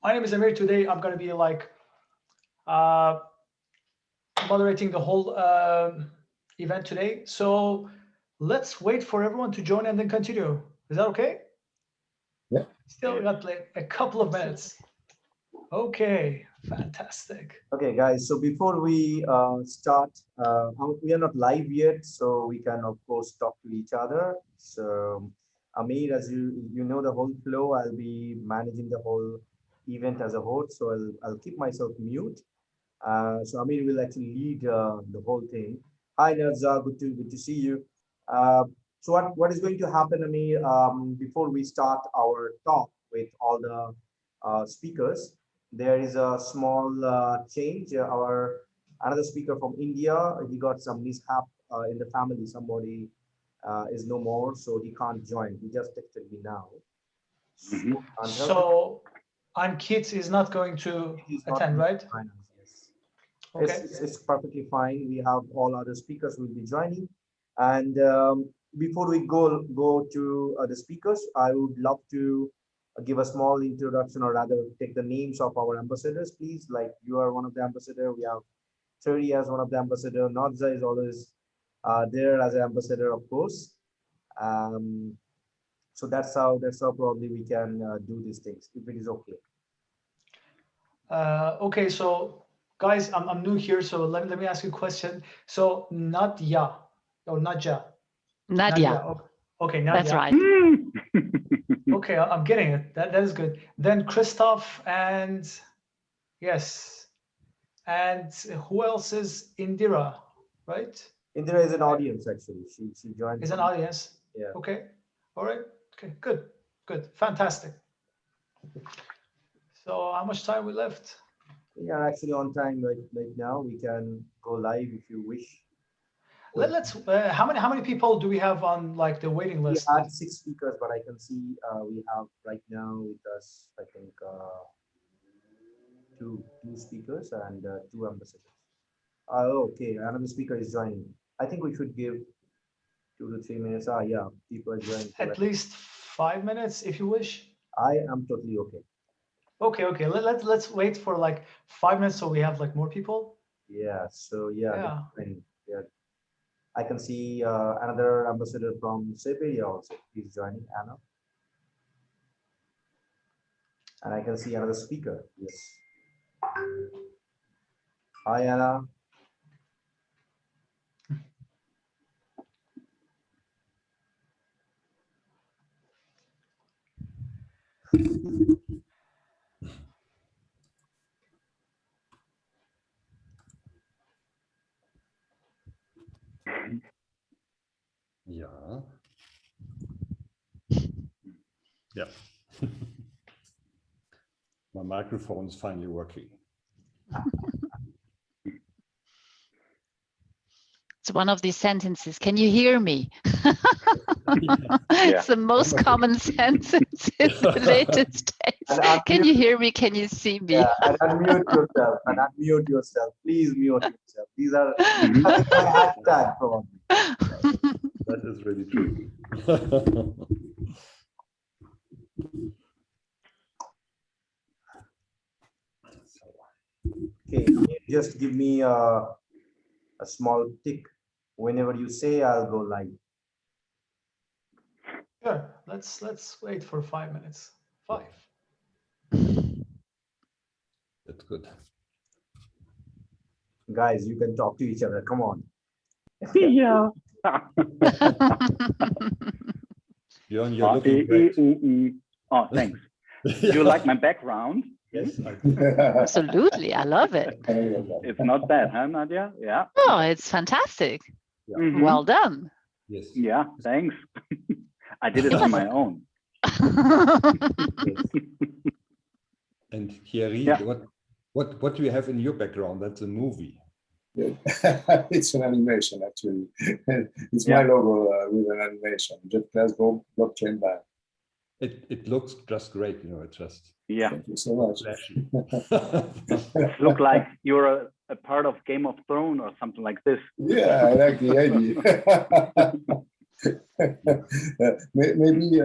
My name is Amir. Today I'm going to be like moderating the whole event today. So let's wait for everyone to join and then continue. Is that okay? Yeah. Still got like a couple of minutes. Okay, fantastic. Okay, guys. So before we start, we are not live yet, so we can of course talk to each other. So Amir, as you know the whole flow, I'll be managing the whole event as a host. So I'll keep myself mute. So Amir will actually lead the whole thing. Hi, Nerza. Good to see you. So what is going to happen, Amir? Before we start our talk with all the speakers, there is a small change. Our another speaker from India, he got some mishap in the family. Somebody is no more, so he can't join. He just texted me now. So Ankit is not going to attend, right? Yes. Okay. It's perfectly fine. We have all other speakers will be joining. And before we go to the speakers, I would love to give a small introduction, or rather take the names of our ambassadors, please. Like, you are one of the ambassador. We have Terry as one of the ambassador. Nadza is always there as an ambassador, of course. So that's how probably we can do these things, if it is okay. Okay, so guys, I'm new here, so let me ask you a question. So Nadia or Nadja? Nadia. Okay, Nadia. That's right. Okay, I'm getting it. That is good. Then Christoph and yes, and who else is Indira, right? Indira is an audience actually. She joined. Is an audience. Yeah. Okay. All right. Okay. Good. Fantastic. So how much time we left? We are actually on time right now. We can go live if you wish. Let's. How many people do we have on like the waiting list? We had 6 speakers, but I can see we have right now with us, I think, two speakers and 2 ambassadors. Okay, another speaker is joining. I think we should give 2 to 3 minutes. Yeah, people are joining. At least 5 minutes, if you wish. I am totally okay. Okay. Let's wait for like 5 minutes so we have like more people. Yeah. So yeah. I can see another ambassador from Siberia also. He's joining, Anna. And I can see another speaker. Yes. Hi, Anna. Yeah. Yeah. My microphone is finally working. It's one of these sentences. Can you hear me? It's the most common sentence in the latest days. Can you hear me? Can you see me? Yeah, and unmute yourself. Please mute yourself. These are my hashtag probably. That is really true. Okay, just give me a small tick. Whenever you say, I'll go live. Sure. Let's wait for 5 minutes. 5. That's good. Guys, you can talk to each other. Come on. Yeah. Bjorn, you're looking great. Oh, thanks. Do you like my background? Yes, I do. Absolutely. I love it. It's not bad, huh, Nadia? Yeah. Oh, it's fantastic. Yeah. Mhm. Well done. Yes. Yeah, thanks. I did it on my own. Yes. And Thierry, Yeah. what do you have in your background? That's a movie. It's an animation, actually. It's Yeah. my logo with an animation. Just Glasgow blockchain band. It looks just great, you know. It just Yeah. Thank you so much. flashy. Look like you're a part of Game of Thrones or something like this. Yeah, I like the idea. Maybe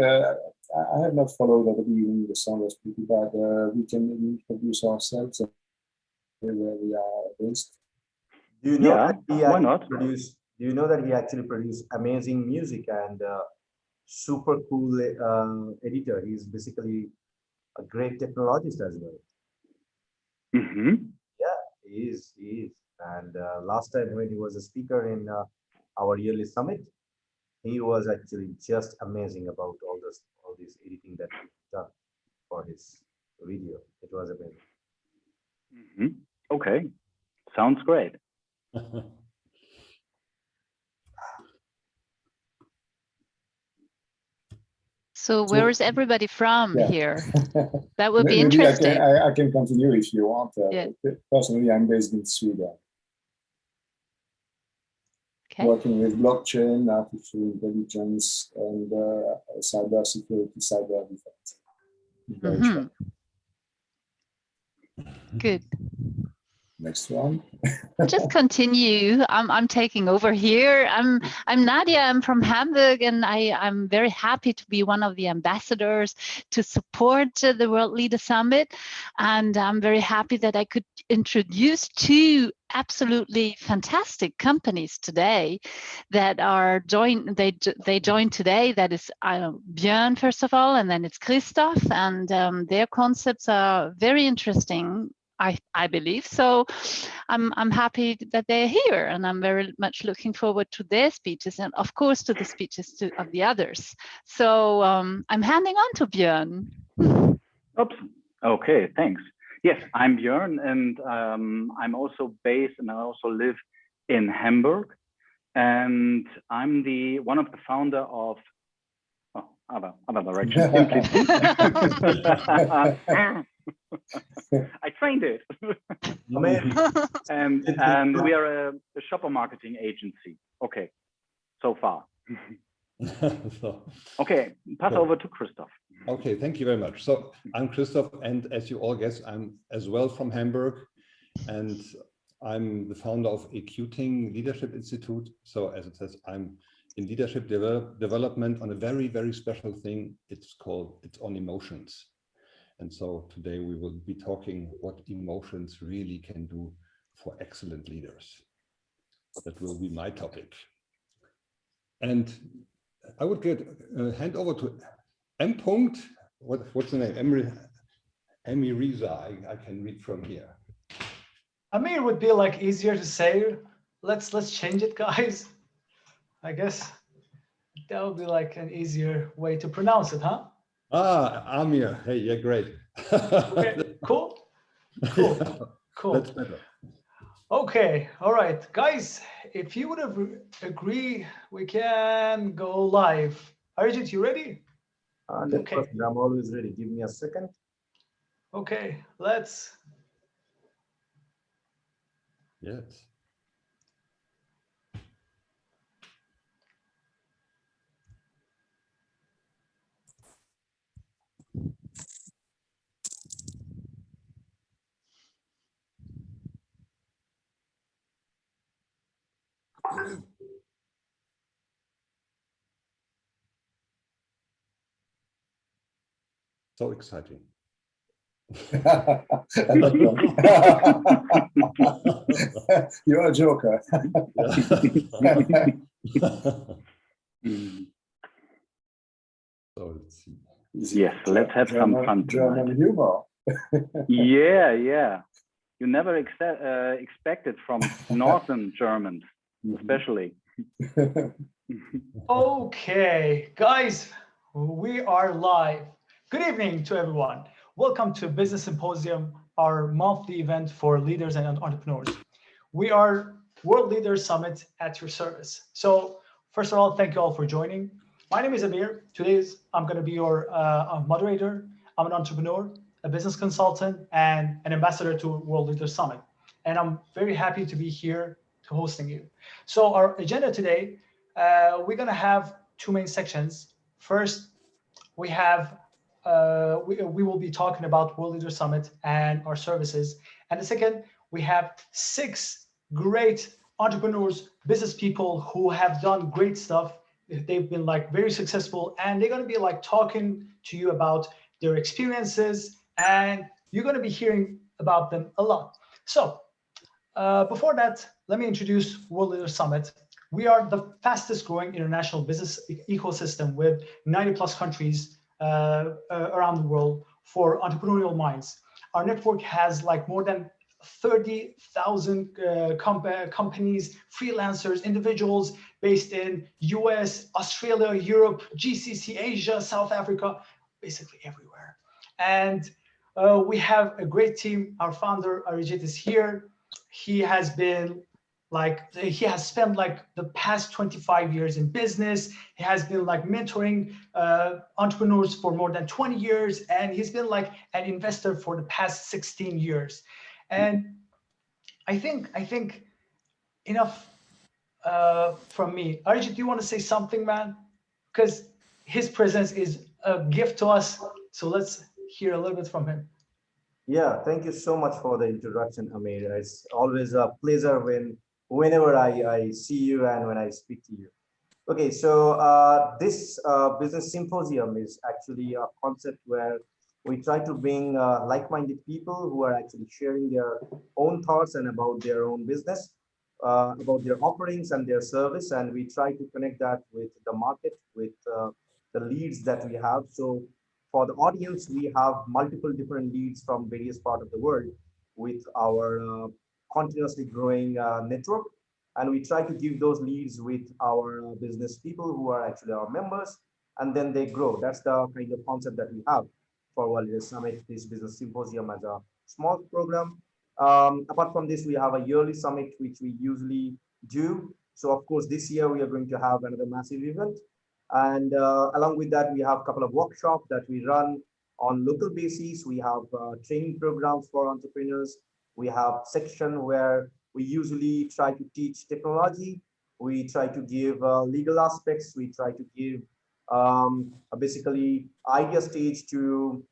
I have not followed that even. The song was pretty bad. We can introduce ourselves and where we are based. Do you know Yeah, that he why actually not? produced? Do you know that he actually produced amazing music and super cool editor? He's basically a great technologist as well. Hmm. Yeah, he is. He is. And last time when he was a speaker in our yearly summit, he was actually just amazing about all this editing that he's done for his video. It was amazing. Hmm. Okay, sounds great. So where is everybody from Yeah. here? That would be Maybe interesting. I can continue if you want. Yeah. Personally, I'm based in Sweden, Okay. working with blockchain, artificial intelligence, and cyber security, cyber defense. Mhm. Good. Next one. Just continue. I'm taking over here. I'm Nadia. I'm from Hamburg, and I'm very happy to be one of the ambassadors to support the World Leader Summit. And I'm very happy that I could introduce two absolutely fantastic companies today that are joined. They joined today. That is Bjorn first of all, and then it's Christoph, and their concepts are very interesting. I believe so. I'm happy that they're here, and I'm very much looking forward to their speeches and, of course, to the speeches of the others. So I'm handing on to Bjorn. Oops. Okay, thanks. Yes, I'm Bjorn, and I'm also based, and I also live in Hamburg, and I'm one of the founder of other direction. I trained it. and we are a shopper marketing agency. Okay, so far. Okay, pass over to Christoph. Okay, thank you very much. So I'm Christoph, and as you all guess, I'm as well from Hamburg, and I'm the founder of Acuting Leadership Institute. So as it says, I'm in leadership development on a very, very special thing. It's on emotions. And so today we will be talking what emotions really can do for excellent leaders. That will be my topic. And I would hand over to M. Punkt. What's the name? Emi Riza. I can read from here. Amir would be like easier to say. Let's change it, guys. I guess that would be like an easier way to pronounce it, huh? Amir. Hey, yeah, great. Okay, cool. Cool. Yeah, Cool. that's better. Okay, all right, guys. If you would agree, we can go live. Arijit, you ready? 100%. I'm always ready. Give me a second. Okay, let's. Yes. So exciting. You're a joker. So let's see. Yes, let's have some fun German tonight. humor. Yeah. You never expect it from Northern Germans, especially. Okay, guys, we are live. Good evening to everyone. Welcome to Business Symposium, our monthly event for leaders and entrepreneurs. We are World Leaders Summit at your service. So first of all, thank you all for joining. My name is Amir. Today I'm going to be your moderator. I'm an entrepreneur, a business consultant, and an ambassador to World Leaders Summit. And I'm very happy to be here to hosting you. So our agenda today, we're going to have two main sections. First, we have we will be talking about World Leaders Summit and our services. And the second, we have 6 great entrepreneurs, business people who have done great stuff they've been like very successful, and they're going to be like talking to you about their experiences, and you're going to be hearing about them a lot. So before that, let me introduce World Leader Summit. We are the fastest growing international business ecosystem with 90 plus countries around the world for entrepreneurial minds. Our network has like more than 30,000 companies, freelancers, individuals based in US, Australia, Europe, GCC, Asia, South Africa, basically everywhere. And we have a great team. Our founder, Arijit, is here. He has spent like the past 25 years in business. He has been like mentoring entrepreneurs for more than 20 years, and he's been like an investor for the past 16 years. And I think enough from me. Arijit, do you want to say something, man? Because his presence is a gift to us. So let's hear a little bit from him. Yeah, thank you so much for the introduction, Amir. It's always a pleasure whenever I see you and when I speak to you. Okay, so this business symposium is actually a concept where we try to bring like-minded people who are actually sharing their own thoughts and about their own business, about their offerings and their service, and we try to connect that with the market, with the leads that we have. So for the audience, we have multiple different leads from various parts of the world with our continuously growing network. And we try to give those leads with our business people who are actually our members, and then they grow. That's the kind of concept that we have for World Leader Summit, this business symposium as a small program. Apart from this, we have a yearly summit, which we usually do. So of course, this year we are going to have another massive event. And along with that, we have a couple of workshops that we run on local basis. We have training programs for entrepreneurs. We have section where we usually try to teach technology. We try to give legal aspects. We try to give basically idea stage to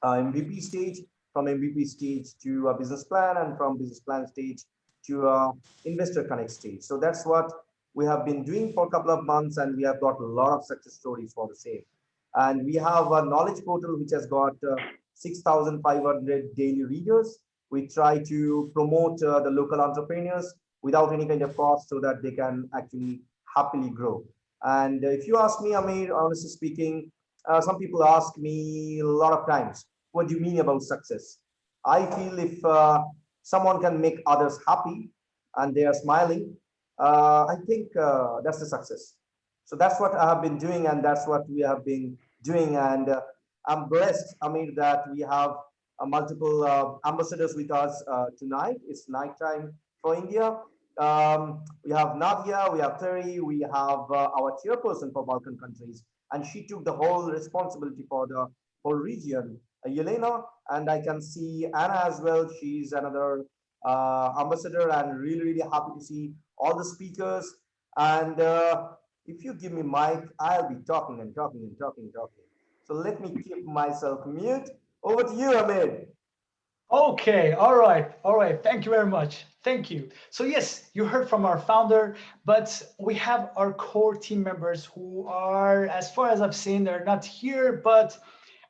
MVP stage, from MVP stage to a business plan, and from business plan stage to investor connect stage. So that's what we have been doing for a couple of months, and we have got a lot of success stories for the same. And we have a knowledge portal which has got 6,500 daily readers. We try to promote the local entrepreneurs without any kind of cost so that they can actually happily grow. And if you ask me, Amir, honestly speaking, some people ask me a lot of times, what do you mean about success? I feel if someone can make others happy and they are smiling, I think that's the success. So that's what I have been doing, and that's what we have been doing. And I'm blessed, Amir, that we have multiple ambassadors with us tonight. It's nighttime for India. We have Nadia, we have Terry, we have our chairperson for Balkan countries, and she took the whole responsibility for the whole region, Yelena, and I can see Anna as well. She's another ambassador, and really happy to see all the speakers. And if you give me mic, I'll be talking and talking and talking and talking. So let me keep myself mute. Over to you, Amir. Okay, all right. Thank you very much. Thank you. So yes, you heard from our founder, but we have our core team members who are, as far as I've seen, they're not here, but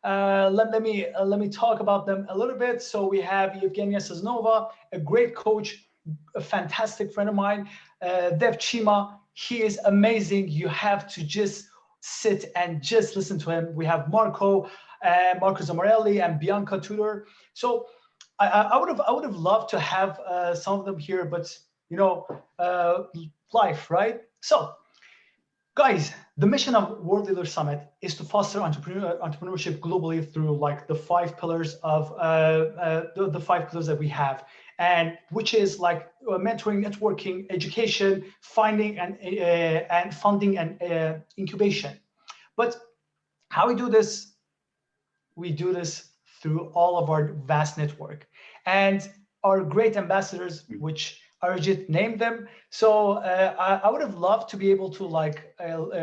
let me talk about them a little bit. So we have Evgenia Saznova, a great coach, a fantastic friend of mine. Dev Chima, he is amazing. You have to just sit and just listen to him. We have Marco Zamarelli and Bianca Tudor. So I would have loved to have some of them here, but you know, life, right? So guys, the mission of World Leader Summit is to foster entrepreneurship globally through like the 5 pillars of the 5 pillars that we have, and which is like mentoring, networking, education, finding and funding and incubation. But how we do this? We do this through all of our vast network and our great ambassadors, which Arijit named them. So I would have loved to be able to like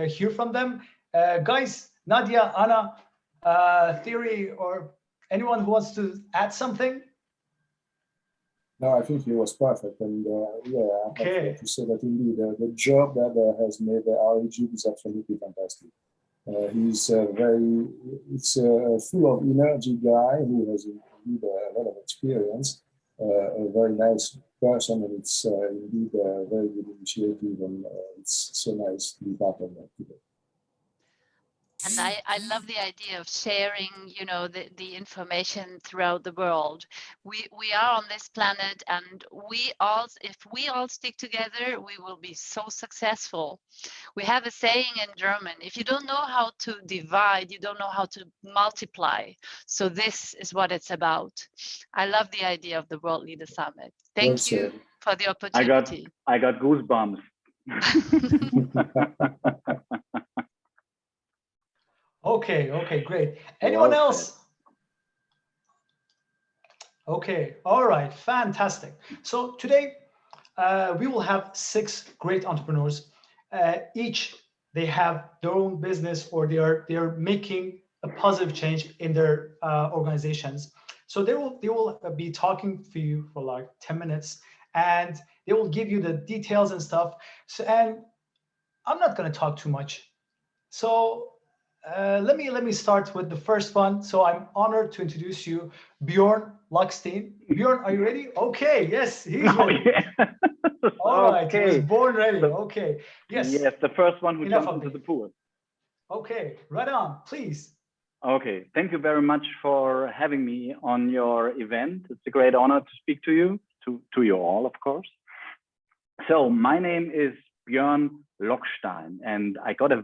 hear from them. Guys, Nadia, Anna, Theory, or anyone who wants to add something? No, I think he was perfect, and yeah, I Okay. have to say that indeed the job that has made REG is absolutely fantastic. He's it's full of energy guy who has indeed a lot of experience, a very nice person, and it's indeed a very good initiative, and it's so nice to be part of that today. And I love the idea of sharing, you know, the information throughout the world. We are on this planet, and if we all stick together, we will be so successful. We have a saying in German: if you don't know how to divide, you don't know how to multiply. So this is what it's about. I love the idea of the World Leader Summit. Thank you for the opportunity. I got goosebumps. Okay, great. Anyone else? Okay, all right, fantastic. So today we will have 6 great entrepreneurs. Each they have their own business, or they are making a positive change in their organizations. So they will be talking for you for like 10 minutes, and they will give you the details and stuff. So, and I'm not going to talk too much. So let me start with the first one. So I'm honored to introduce you, Bjorn Luxteen. Bjorn, are you ready? Okay, yes, he's ready. Yeah. All right, he was born ready. Okay, yes. Yes, the first one who jumped into the pool. Okay, right on, please. Okay, thank you very much for having me on your event. It's a great honor to speak to you, to you all, of course. So my name is Bjorn Luxteen, and I got a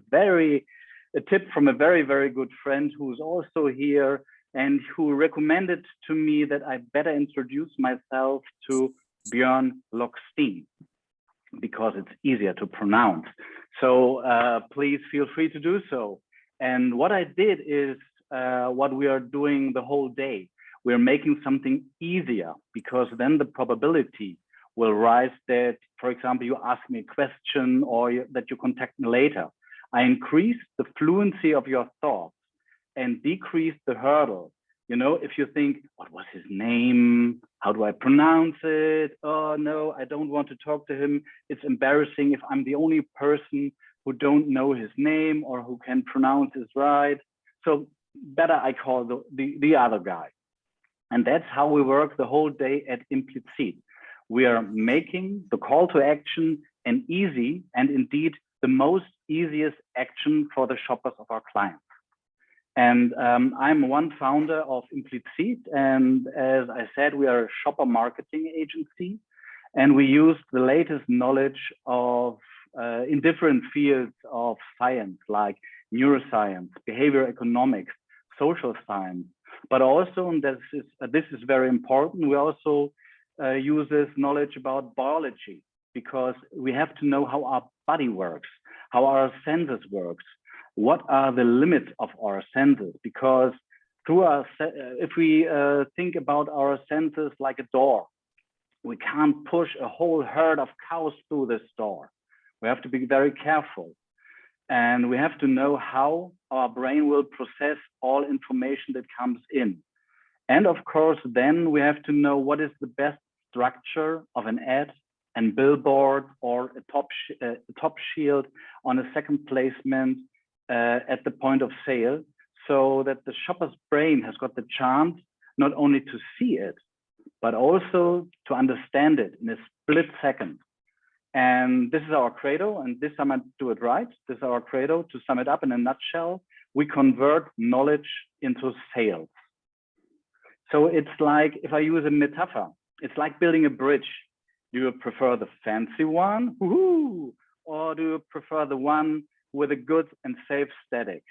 tip from a very, very good friend who's also here, and who recommended to me that I better introduce myself to Bjorn Luxteen, because it's easier to pronounce. So please feel free to do so. And what I did is what we are doing the whole day. We're making something easier, because then the probability will rise that, for example, you ask me a question, or that you contact me later. I increase the fluency of your thoughts and decrease the hurdle. You know, if you think, what was his name? How do I pronounce it? Oh no, I don't want to talk to him. It's embarrassing if I'm the only person who don't know his name or who can pronounce it right. So better I call the other guy. And that's how we work the whole day at Implicit. We are making the call to action an easy, and indeed the most easiest action for the shoppers of our clients. And I'm one founder of Implicit, and as I said, we are a shopper marketing agency, and we use the latest knowledge of in different fields of science, like neuroscience, behavior economics, social science, but also, and this is very important, we also use this knowledge about biology, because we have to know how our body works, how our senses works, what are the limits of our senses, because through our, if we think about our senses like a door, we can't push a whole herd of cows through this door. We have to be very careful, and we have to know how our brain will process all information that comes in. And of course, then we have to know what is the best structure of an ad and billboard, or a top shield on a second placement at the point of sale, so that the shopper's brain has got the chance not only to see it, but also to understand it in a split second. And this is our credo, and this time I do it right. This is our credo. To sum it up in a nutshell, we convert knowledge into sales. So it's like, if I use a metaphor, it's like building a bridge. Do you prefer the fancy one, or do you prefer the one with a good and safe static?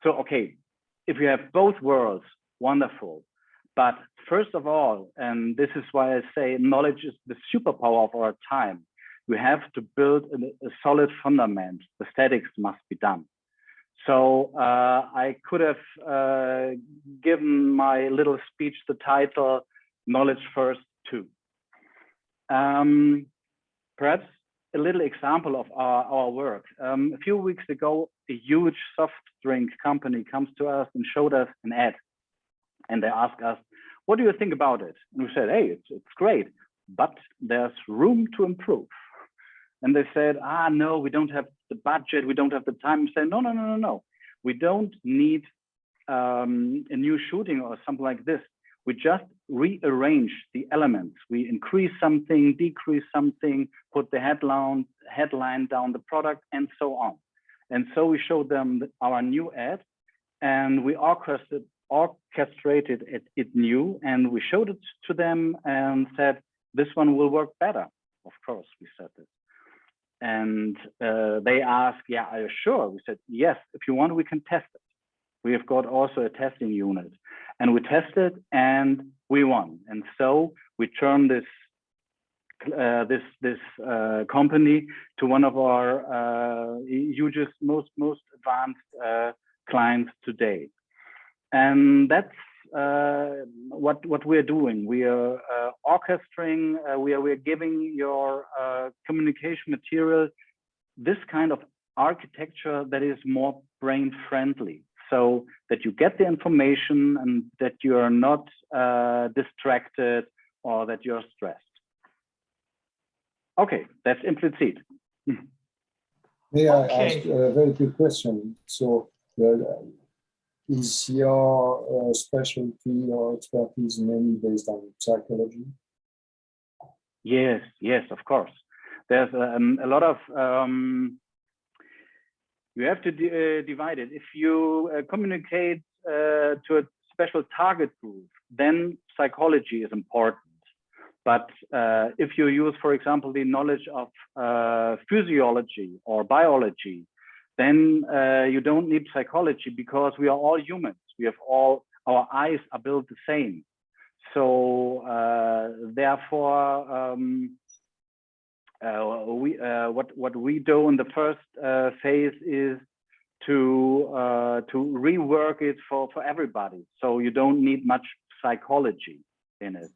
So, okay, if you have both worlds, wonderful. But first of all, and this is why I say knowledge is the superpower of our time, we have to build a solid fundament. The statics must be done. So I could have given my little speech the title, Knowledge First Too. Perhaps a little example of our work. A few weeks ago, a huge soft drink company comes to us and showed us an ad. And they ask us, what do you think about it? And we said, hey, it's great, but there's room to improve. And they said, no, we don't have the budget, we don't have the time. We said, no. We don't need a new shooting or something like this. We just rearrange the elements. We increase something, decrease something, put the headline down the product, and so on. And so we showed them our new ad, and we orchestrated it new, and we showed it to them and said, this one will work better. Of course, we said it. And they asked, yeah, are you sure? We said, yes, if you want, we can test it. We have got also a testing unit, and we tested and we won. And so we turned this company to one of our hugest, most advanced clients today. And that's what we're doing. We are orchestrating, we are giving your communication material this kind of architecture that is more brain friendly, so that you get the information and that you are not distracted or that you're stressed. Okay, that's implicit. May I ask a very quick question? So, is your specialty or expertise mainly based on psychology? Yes, of course. There's a lot of, you have to divide it. If you communicate to a special target group, then psychology is important. But if you use, for example, the knowledge of physiology or biology, then you don't need psychology, because we are all humans. We have all, our eyes are built the same. So therefore, what we do in the first phase is to rework it for everybody. So you don't need much psychology in it.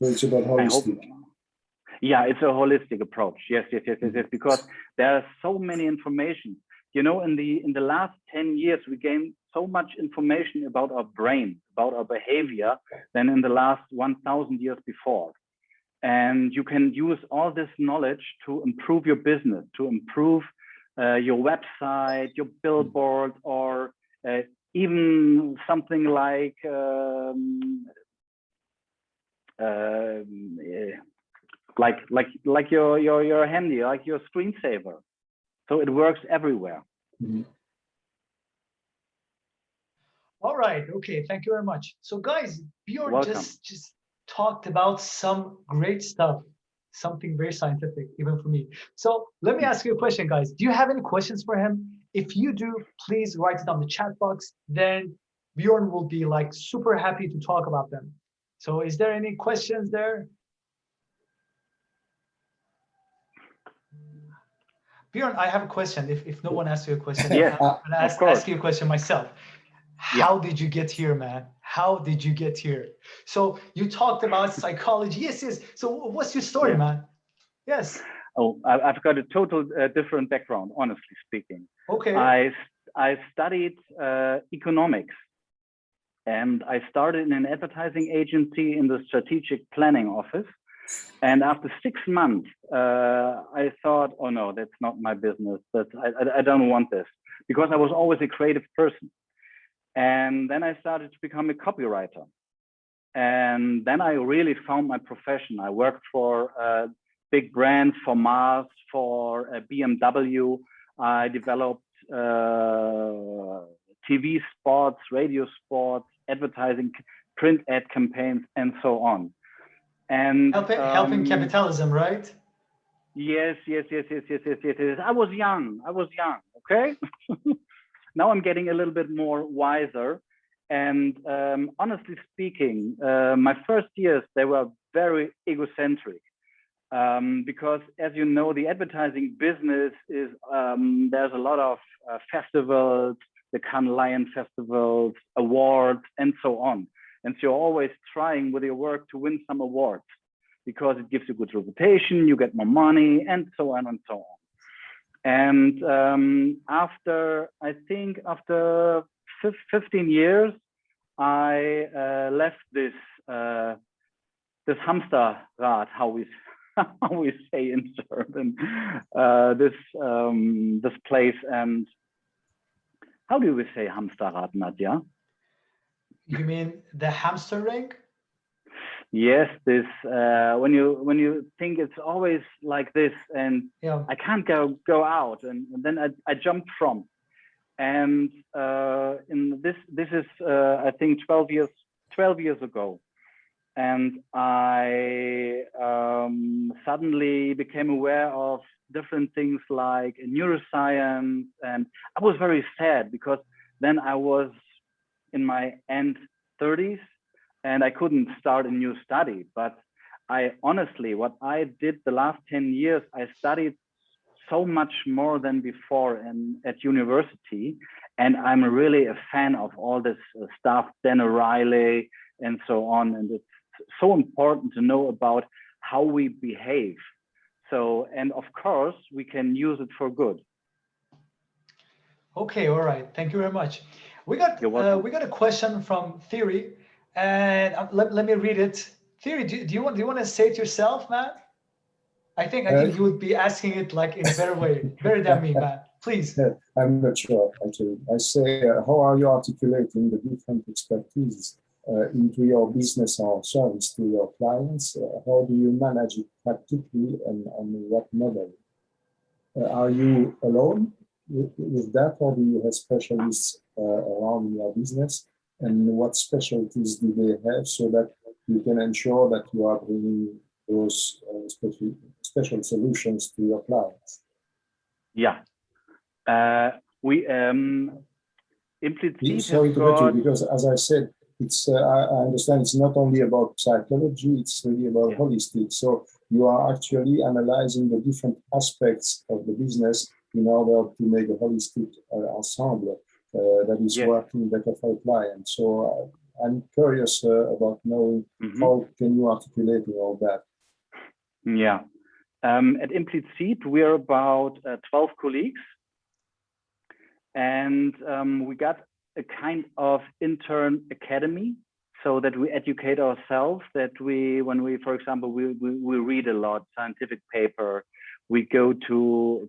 So it's about holistic. Yeah, it's a holistic approach. Yes, because there are so many information. You know, in the last 10 years, we gained so much information about our brain, about our behavior, than in the last 1,000 years before. And you can use all this knowledge to improve your business, to improve your website, your billboard, or even something like your handy, like your screensaver. So it works everywhere. Mm-hmm. All right. Okay. Thank you very much. So, guys, Bjorn just talked about some great stuff, something very scientific, even for me. So let me ask you a question, guys. Do you have any questions for him? If you do, please write it down in the chat box. Then Bjorn will be like super happy to talk about them. So is there any questions there? Bjorn, I have a question. If no one asks you a question, yeah, I'm gonna ask you a question myself. How did you get here, man? How did you get here? So you talked about psychology. Yes. So what's your story, man? Yes. Oh, I've got a total different background, honestly speaking. Okay. I studied economics, and I started in an advertising agency in the strategic planning office. And after 6 months, I thought, oh no, that's not my business. I don't want this, because I was always a creative person. And then I started to become a copywriter. And then I really found my profession. I worked for big brands, for Mars, for BMW. I developed TV spots, radio spots, advertising, print ad campaigns, and so on. And helping capitalism, right? Yes. I was young, okay? Now I'm getting a little bit more wiser. And honestly speaking, my first years, they were very egocentric. Because as you know, the advertising business is, there's a lot of festivals, the Cannes Lion festivals, awards, and so on. And so you're always trying with your work to win some awards, because it gives you good reputation, you get more money, and so on and so on. And after 15 years, I left this this Hamsterrad, how we say in German, this place. And how do we say Hamsterrad, Nadia? You mean the hamster ring? Yes, this when you think it's always like this, and Yeah. I can't go out, and then I jumped from, and in this is I think 12 years ago, and I suddenly became aware of different things like neuroscience, and I was very sad because then I was in my end 30s. And I couldn't start a new study, but I honestly, what I did the last 10 years, I studied so much more than before at university. And I'm really a fan of all this stuff, Dan O'Reilly and so on. And it's so important to know about how we behave. So, and of course, we can use it for good. Okay, all right. Thank you very much. We got a question from Theory. And let me read it. Theory, do you want to say it yourself, man? I think you would be asking it like in a better way, better than me, man. Please. I'm not sure, actually. I say, how are you articulating the different expertise into your business or service to your clients? How do you manage it practically, and on what model? Are you alone with that, or do you have specialists around your business? And what specialties do they have so that you can ensure that you are bringing those special solutions to your clients? Yeah. We implicitly sorry to cut you, because as I said, it's I understand it's not only about psychology, it's really about holistic. So you are actually analyzing the different aspects of the business in order to make a holistic ensemble that is working better for a client. So I'm curious about knowing how can you articulate all that? Yeah. At Implicit, we're about 12 colleagues. And we got a kind of intern academy so that we educate ourselves, that when we, for example, we read a lot scientific paper, we go to,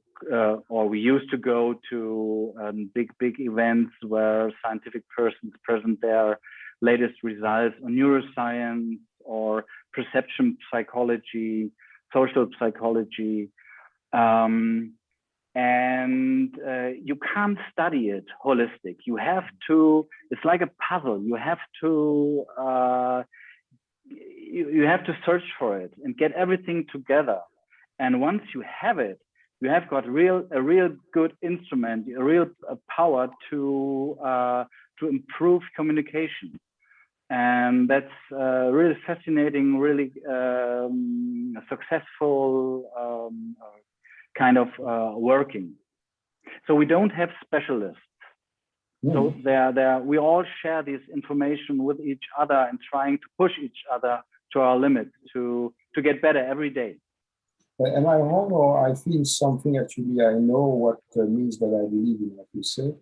or we used to go to big events where scientific persons present their latest results on neuroscience or perception psychology, social psychology. And you can't study it holistic. You have to, it's like a puzzle. You have to, you have to search for it and get everything together. And once you have it, you have got a real good instrument, a real power to improve communication. And that's really fascinating, really successful kind of working. So we don't have specialists. So we all share this information with each other and trying to push each other to our limits to get better every day. Am I wrong, or I feel something actually? I know what means that I believe in what you say.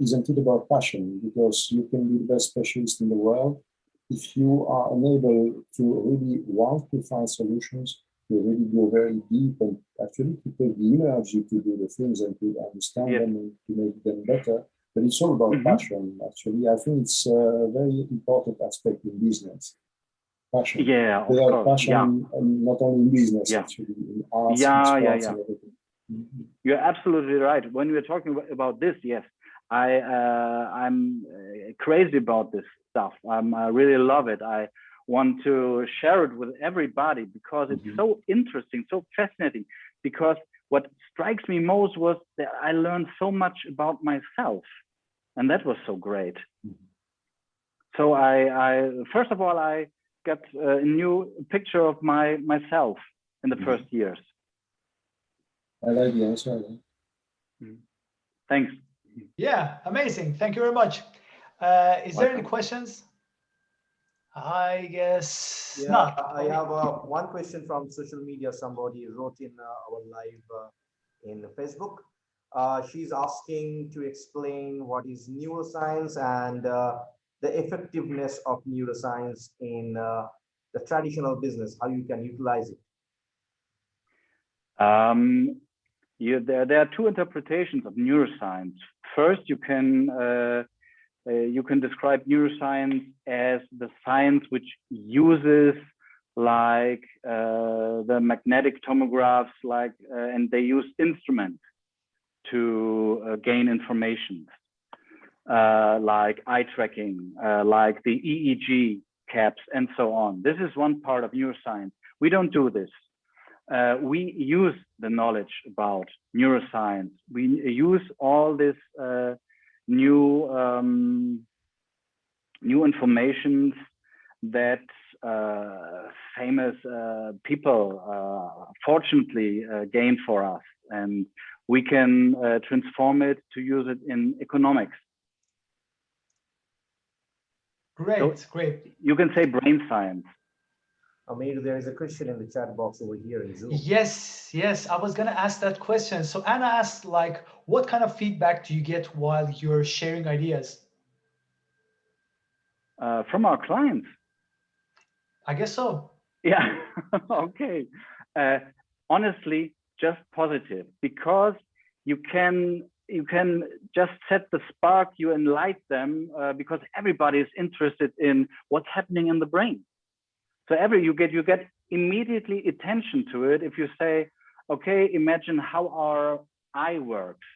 Isn't it about passion? Because you can be the best specialist in the world if you are unable to really want to find solutions, to really go very deep and actually to take the energy to do the things and to understand them and to make them better. But it's all about passion, actually. I think it's a very important aspect in business. Passion. Yeah, of course. Passion, not only in business, actually, in arts, and sports and everything. You're absolutely right. When we're talking about this, yes, I'm crazy about this stuff. I really love it. I want to share it with everybody because it's so interesting, so fascinating. Because what strikes me most was that I learned so much about myself, and that was so great. So I first of all, I got a new picture of myself in the first years. I like the answer. Thanks. Yeah, amazing. Thank you very much. Is there any questions? I guess not. I have one question from social media. Somebody wrote in our live in Facebook. She's asking to explain what is neuroscience, and the effectiveness of neuroscience in the traditional business, how you can utilize it? There are two interpretations of neuroscience. First, you can describe neuroscience as the science which uses like the magnetic tomographs, and they use instruments to gain information, like eye tracking, like the EEG caps, and so on. This is one part of neuroscience. We don't do this. We use the knowledge about neuroscience. We use all this new information that famous people fortunately gain for us, and we can transform it to use it in economics. Great, So great. you can say brain science. Amir, there is a question in the chat box over here in Zoom. Yes, yes, I was gonna ask that question. So Anna asked, like, what kind of feedback do you get while you're sharing ideas? From our clients. I guess so. Yeah, okay. Honestly, just positive, because you can just set the spark, you enlighten them, because everybody is interested in what's happening in the brain. So you get immediately attention to it if you say, okay, imagine how our eye works.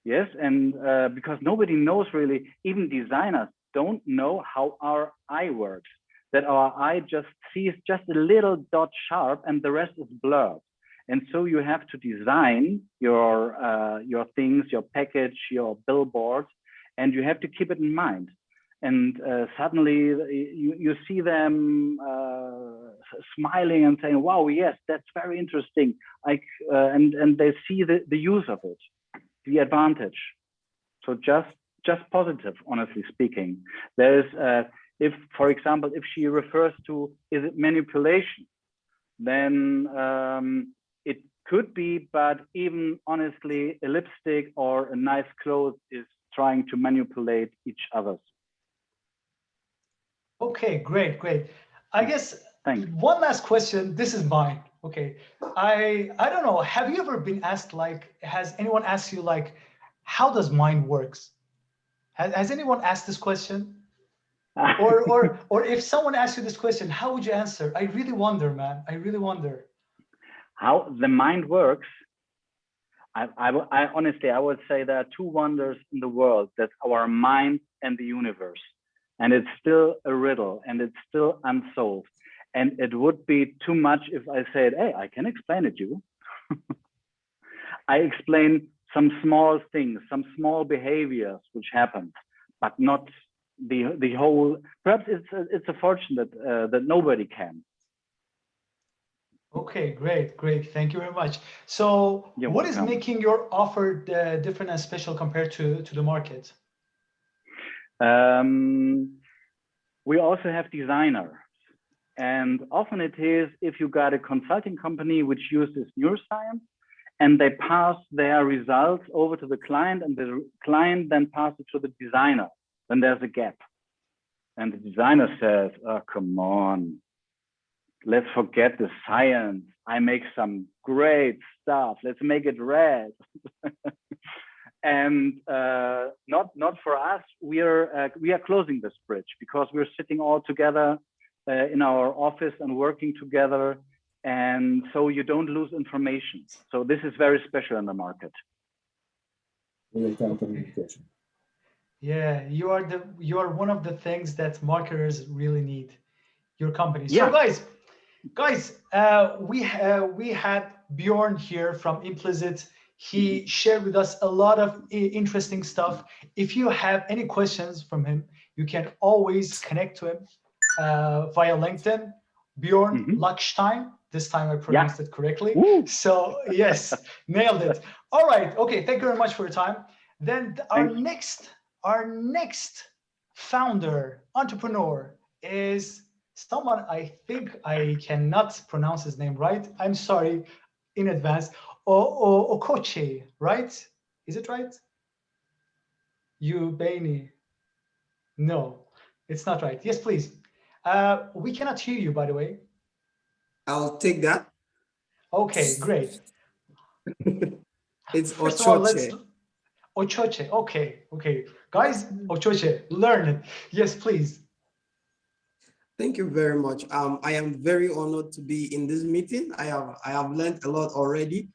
Yes, and because nobody knows really, even designers don't know how our eye works, that our eye just sees just a little dot sharp and the rest is blurred. And so you have to design your things, your package, your billboard, and you have to keep it in mind. And suddenly you see them smiling and saying, wow, yes, that's very interesting. And they see the use of it, the advantage. So just positive, honestly speaking. There's, if, for example, if she refers to, is it manipulation? Then it could be, but even honestly, a lipstick or a nice clothes is trying to manipulate each other's. Okay, great, great. I guess Thanks. one last question. This is mine. Okay, I don't know. Have you ever been asked, like, has anyone asked you, like, how does mind works? Has anyone asked this question? Or if someone asks you this question, how would you answer? I really wonder, man. I really wonder. How the mind works. I honestly, I would say there are two wonders in the world. That's our mind and the universe. And it's still a riddle, and it's still unsolved. And it would be too much if I said, hey, I can explain it to you. I explain some small things, some small behaviors which happen, but not the whole. Perhaps it's a fortune that nobody can. Okay, great, great. Thank you very much. So You're what is welcome. making your offer different and special compared to the market? We also have designers, and often it is if you got a consulting company which uses neuroscience and they pass their results over to the client, and the client then passes it to the designer, then there's a gap. And the designer says, oh, come on, let's forget the science. I make some great stuff. Let's make it red. And not for us. We are closing this bridge because we're sitting all together in our office and working together, and so you don't lose information. So this is very special in the market. Real-time communication. Yeah, you are one of the things that marketers really need. Your company. Yeah. So guys, we had Bjorn here from Implicit. He shared with us a lot of interesting stuff. If you have any questions from him, you can always connect to him via LinkedIn. Bjorn Luxteen. This time I pronounced it correctly. Woo. So yes, nailed it. All right. Okay. Thank you very much for your time. Then our next founder, entrepreneur is someone I think I cannot pronounce his name right. I'm sorry in advance. Okoche, right? Is it right? Ubeni. No. It's not right. Yes, please. We cannot hear you, by the way. I'll take that. Okay, great. It's First of all, let's Ochoche. Ochoche. Okay. Guys, Ochoche, learn it. Yes, please. Thank you very much. I am very honored to be in this meeting. I have learned a lot already.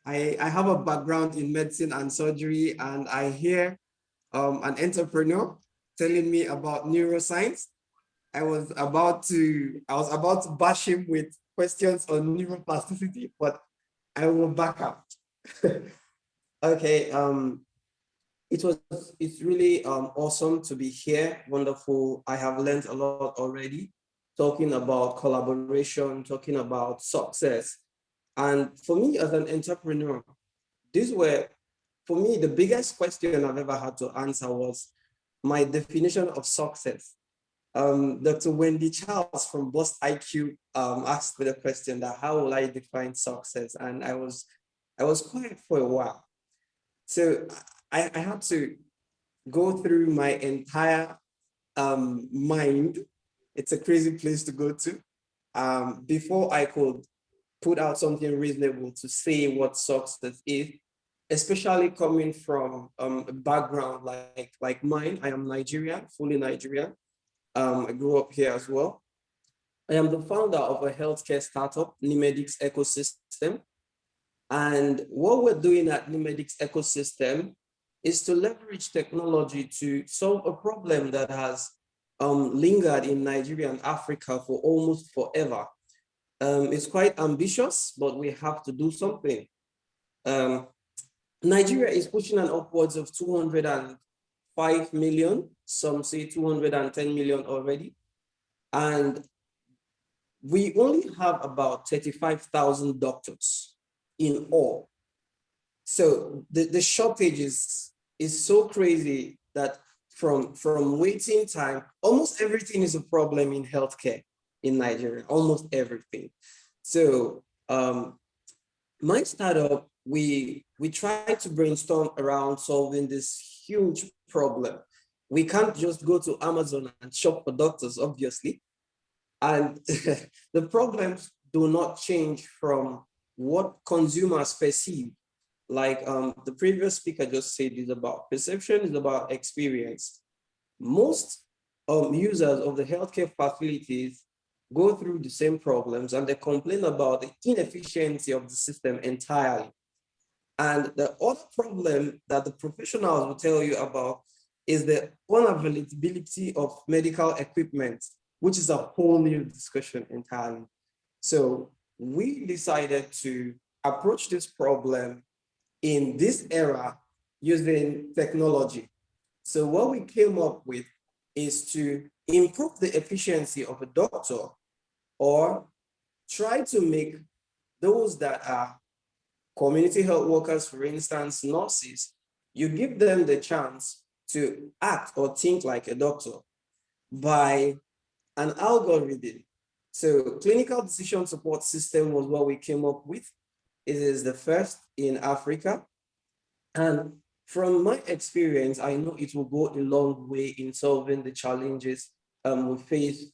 I have a background in medicine and surgery, and I hear an entrepreneur telling me about neuroscience. I was about to bash him with questions on neuroplasticity, but I will back up. Okay. It's really awesome to be here. Wonderful. I have learned a lot already, talking about collaboration, talking about success. And for me as an entrepreneur, these were, for me, the biggest question I've ever had to answer was my definition of success. Dr. Wendy Charles from Bust IQ asked me the question that how will I define success? And I was quiet for a while. So I had to go through my entire mind. It's a crazy place to go to before I could put out something reasonable to say what success is, especially coming from a background like mine. I am Nigerian, fully Nigerian. I grew up here as well. I am the founder of a healthcare startup, Nimedix Ecosystem. And what we're doing at Nimedix Ecosystem is to leverage technology to solve a problem that has lingered in Nigeria and Africa for almost forever. It's quite ambitious, but we have to do something. Nigeria is pushing an upwards of 205 million, some say 210 million already. And we only have about 35,000 doctors in all. So the shortage is so crazy that from waiting time, almost everything is a problem in healthcare in Nigeria, almost everything. So my startup, we try to brainstorm around solving this huge problem. We can't just go to Amazon and shop for doctors, obviously. And the problems do not change from what consumers perceive. Like the previous speaker just said, is about perception, is about experience. Most users of the healthcare facilities go through the same problems and they complain about the inefficiency of the system entirely. And the other problem that the professionals will tell you about is the unavailability of medical equipment, which is a whole new discussion entirely. So we decided to approach this problem in this era using technology. So what we came up with is to improve the efficiency of a doctor or try to make those that are community health workers, for instance, nurses, you give them the chance to act or think like a doctor by an algorithm. So clinical decision support system was what we came up with. It is the first in Africa. And from my experience, I know it will go a long way in solving the challenges we face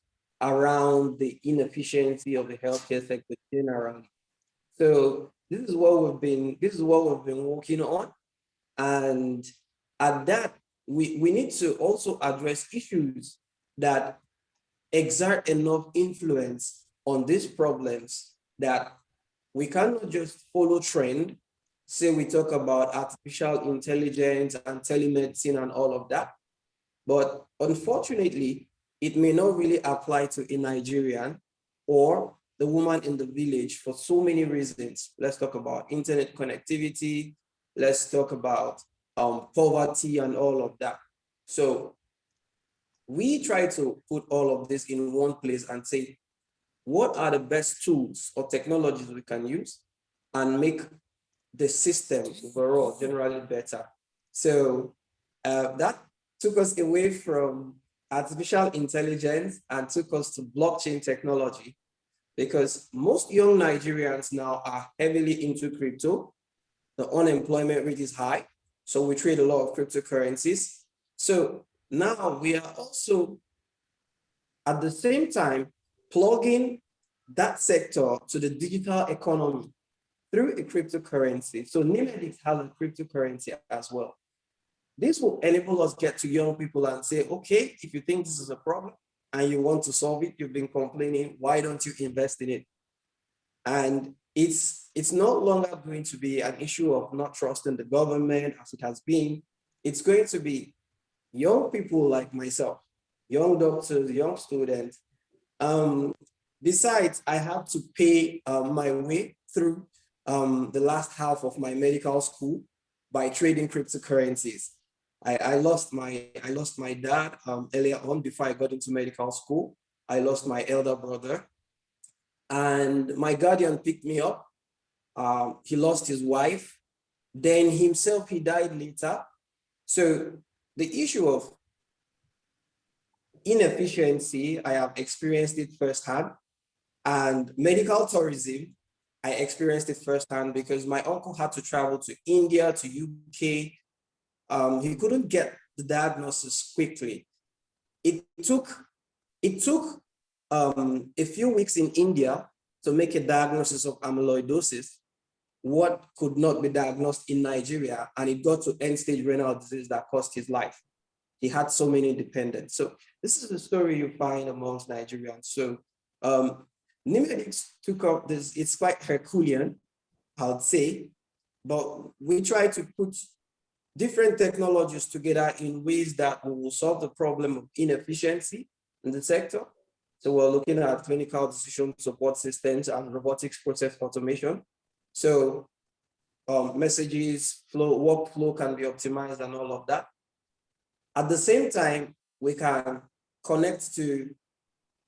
around the inefficiency of the healthcare sector generally. So this is what we've been working on. And at that, we need to also address issues that exert enough influence on these problems that we cannot just follow trend. Say we talk about artificial intelligence and telemedicine and all of that. But unfortunately, it may not really apply to a Nigerian or the woman in the village for so many reasons. Let's talk about internet connectivity. Let's talk about poverty and all of that. So we try to put all of this in one place and say, what are the best tools or technologies we can use and make the system overall generally better? So that took us away from artificial intelligence and took us to blockchain technology, because most young Nigerians now are heavily into crypto. The unemployment rate is high, so we trade a lot of cryptocurrencies. So now we are also At the same time, plugging that sector to the digital economy through a cryptocurrency. So Nimedix has a cryptocurrency as well. This will enable us get to young people and say, okay, if you think this is a problem and you want to solve it, you've been complaining, why don't you invest in it? And it's no longer going to be an issue of not trusting the government as it has been. It's going to be young people like myself, young doctors, young students. Besides, I have to pay my way through the last half of my medical school by trading cryptocurrencies. I lost my dad earlier on before I got into medical school. I lost my elder brother, and my guardian picked me up. He lost his wife. Then himself, he died later. So the issue of inefficiency, I have experienced it firsthand. And medical tourism, I experienced it firsthand because my uncle had to travel to India, to UK. He couldn't get the diagnosis quickly. It took a few weeks in India to make a diagnosis of amyloidosis, what could not be diagnosed in Nigeria, and it got to end-stage renal disease that cost his life. He had so many dependents. So this is the story you find amongst Nigerians. So Nimedix took up this, it's quite Herculean, I would say, but we try to put different technologies together in ways that will solve the problem of inefficiency in the sector. So we're looking at clinical decision support systems and robotics process automation. So messages, workflow can be optimized and all of that. At the same time, we can connect to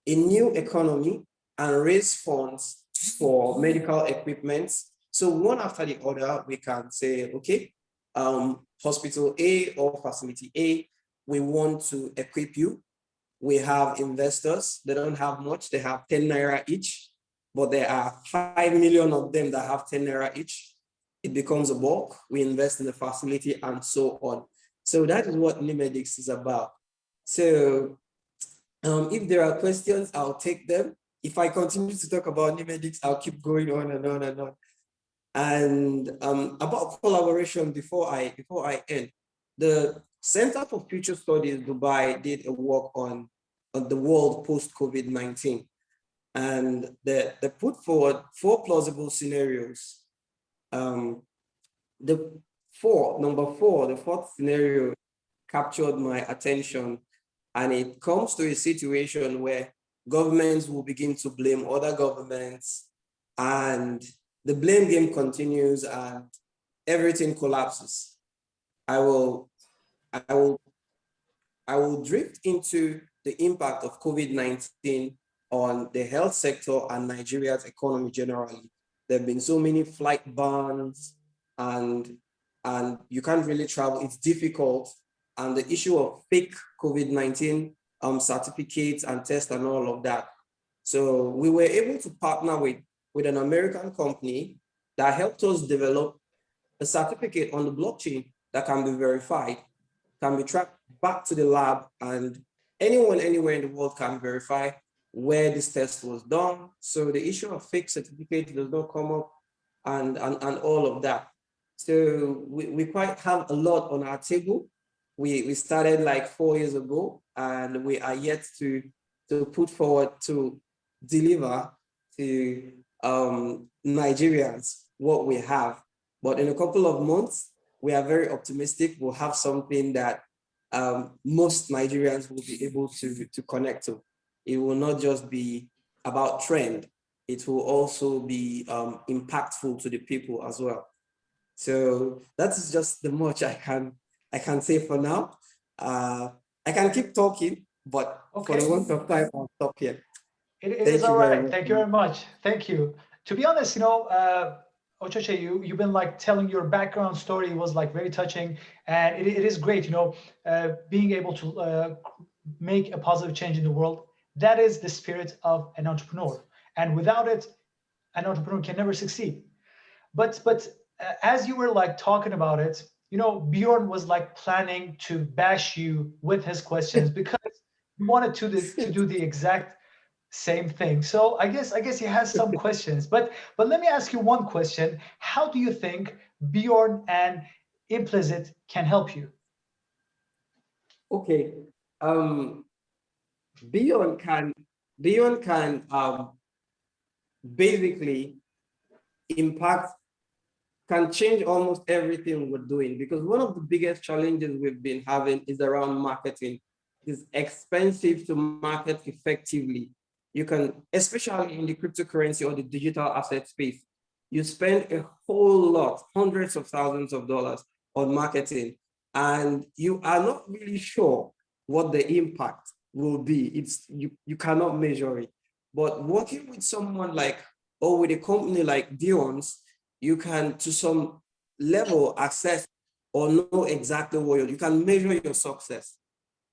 a new economy and raise funds for medical equipment. So one after the other, we can say, okay, hospital A or facility A, we want to equip you. We have investors, they don't have much, they have 10 naira each, but there are 5 million of them that have 10 naira each. It becomes a bulk, we invest in the facility and so on. So that is what Nimedix is about. So if there are questions, I'll take them. If I continue to talk about Nimedix, I'll keep going on and on and on. And about collaboration before I end, the Center for Future Studies Dubai did a work on the world post-COVID-19. And they put forward 4 plausible scenarios. Number 4, the 4th scenario captured my attention. And it comes to a situation where governments will begin to blame other governments, and the blame game continues and everything collapses. I will drift into the impact of COVID-19 on the health sector and Nigeria's economy generally. There have been so many flight bans and you can't really travel, it's difficult. And the issue of fake COVID-19 certificates and tests and all of that. So we were able to partner with an American company that helped us develop a certificate on the blockchain that can be verified, can be tracked back to the lab, and anyone anywhere in the world can verify where this test was done. So the issue of fake certificates does not come up and all of that. So we quite have a lot on our table. We started like 4 years ago, and we are yet to put forward to deliver to Nigerians what we have. But in a couple of months, we are very optimistic. We'll have something that most Nigerians will be able to connect to. It will not just be about trend. It will also be impactful to the people as well. So that is just the much I can say for now. I can keep talking, but for the want of time, I'll stop here. It is all right. Thank you very much. Thank you. To be honest, you know, Ochoche, you've been like telling your background story was like very touching, and it is great, you know, being able to make a positive change in the world. That is the spirit of an entrepreneur, and without it, an entrepreneur can never succeed. But as you were like talking about it, you know, Bjorn was like planning to bash you with his questions because wanted to do the exact same thing. So I guess he has some questions. But let me ask you one question. How do you think Bjorn and Implicit can help you? Okay. Bjorn can basically impact, can change almost everything we're doing, because one of the biggest challenges we've been having is around marketing. It's expensive to market effectively. You can, especially in the cryptocurrency or the digital asset space, you spend a whole lot, hundreds of thousands of dollars on marketing, and you are not really sure what the impact will be. You cannot measure it. But working with someone like, or with a company like Bjorn's, you can, to some level, assess or know exactly what you can measure your success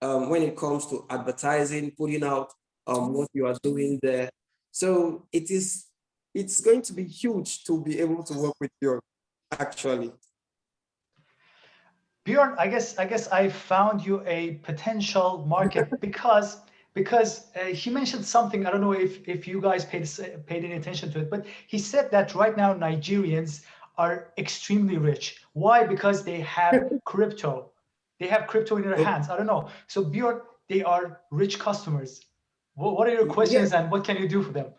when it comes to advertising, putting out what you are doing there. So it's going to be huge to be able to work with Bjorn, actually. Bjorn, I guess I found you a potential market because he mentioned something. I don't know if you guys paid any attention to it, but he said that right now Nigerians are extremely rich. Why? Because they have crypto. They have crypto in their hands. I don't know. So Bjorn, they are rich customers. What are your questions and what can you do for them?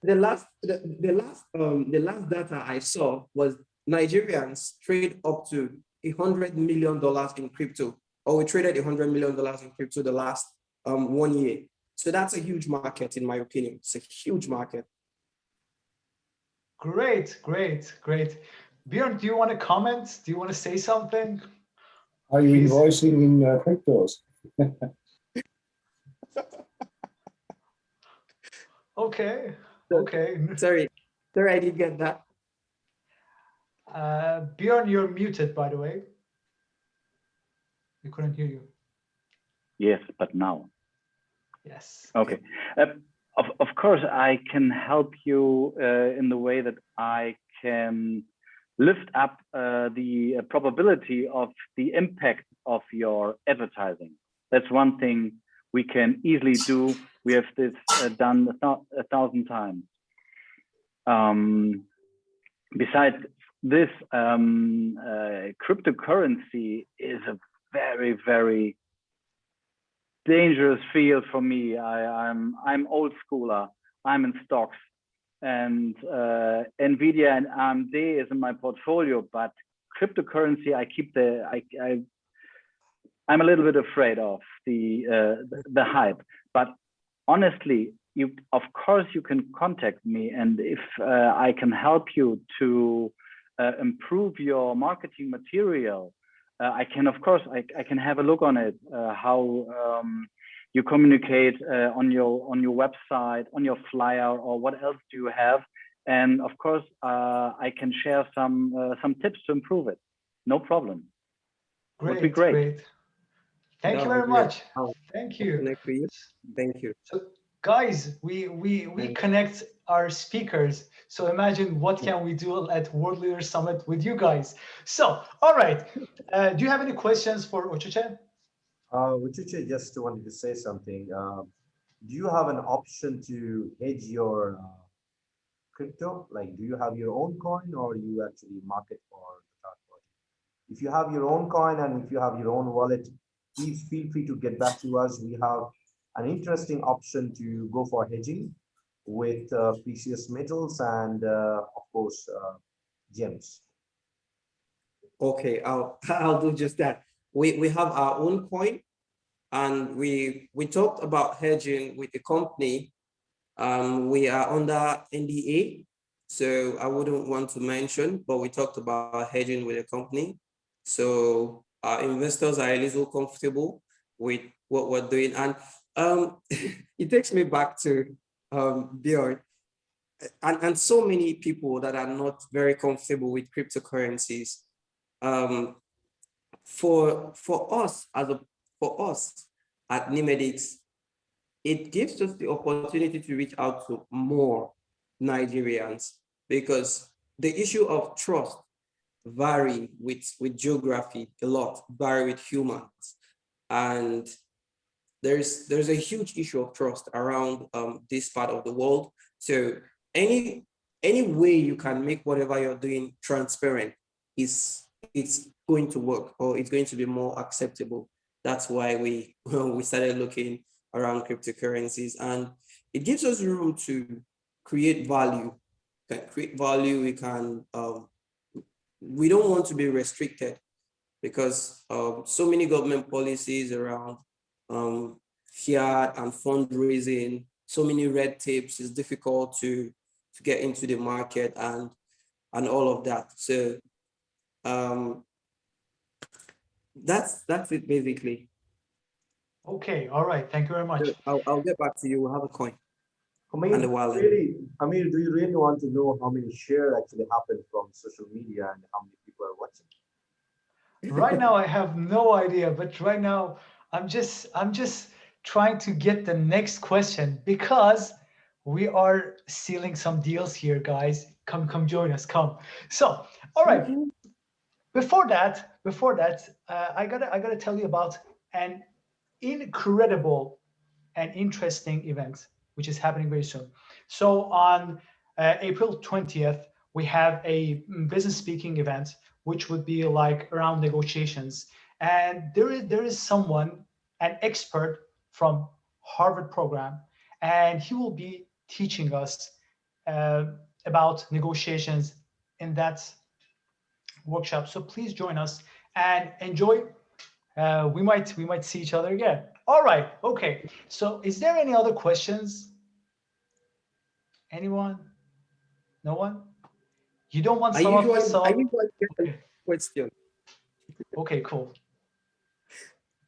The last data I saw was Nigerians trade up to $100 million in crypto, or we traded $100 million in crypto the last 1 year. So that's a huge market, in my opinion. It's a huge market. Great. Bjorn, do you want to comment? Do you want to say something? Are you invoicing in cryptos? Okay. Sorry, I didn't get that. Bjorn, you're muted, by the way. We couldn't hear you. Yes, but now. Yes. Okay. Of course, I can help you in the way that I can lift up the probability of the impact of your advertising. That's one thing we can easily do. We have this done 1,000 times. Besides this, cryptocurrency is a very, very dangerous field for me. I'm old schooler. I'm in stocks, and Nvidia and AMD is in my portfolio. But cryptocurrency, I'm a little bit afraid of the hype. But honestly, of course you can contact me, and if I can help you to improve your marketing material, I can, of course, I can have a look on it, how you communicate on your website, on your flyer, or what else do you have? And of course, I can share some tips to improve it. No problem. Great. Would be great. Thank you very much. Thank you. Thank you. So, guys, we connect our speakers. So imagine what can we do at World Leaders Summit with you guys. So, all right. Do you have any questions for Uchuche? Uchuche just wanted to say something. Do you have an option to hedge your crypto? Like, do you have your own coin, or you actually market for the third party? If you have your own coin and if you have your own wallet, please feel free to get back to us. We have an interesting option to go for hedging with precious metals and of course gems. Okay, I'll do just that. We have our own coin, and we talked about hedging with the company. We are under NDA, so I wouldn't want to mention, but we talked about hedging with the company. So our investors are a little comfortable with what we're doing. And it takes me back to Bjorn and so many people that are not very comfortable with cryptocurrencies. For us at Nimedix, it gives us the opportunity to reach out to more Nigerians, because the issue of trust vary with geography a lot, vary with humans. And there's a huge issue of trust around this part of the world. So any way you can make whatever you're doing transparent, it's going to work, or it's going to be more acceptable. That's why we started looking around cryptocurrencies, and it gives us room to create value. We can create value. We don't want to be restricted, because so many government policies around fiat and fundraising, so many red tapes, is difficult to get into the market and all of that. So that's it basically. Okay, all right. Thank you very much. So I'll get back to you. We'll have a coin. Amir, And the wallet. Amir, do you really want to know how many shares actually happen from social media and how many people are watching? Right now, I have no idea, but right now I'm just trying to get the next question, because we are sealing some deals here, guys. Come join us. Come. So, all right. Before that, I gotta tell you about an incredible and interesting event which is happening very soon. So on April 20th, we have a business speaking event, which would be like around negotiations. And there is someone, an expert from Harvard program, and he will be teaching us about negotiations in that workshop. So please join us and enjoy. We might see each other again. All right. Okay. So is there any other questions? Anyone? No one? You don't want I some of usually get a question. Okay, cool.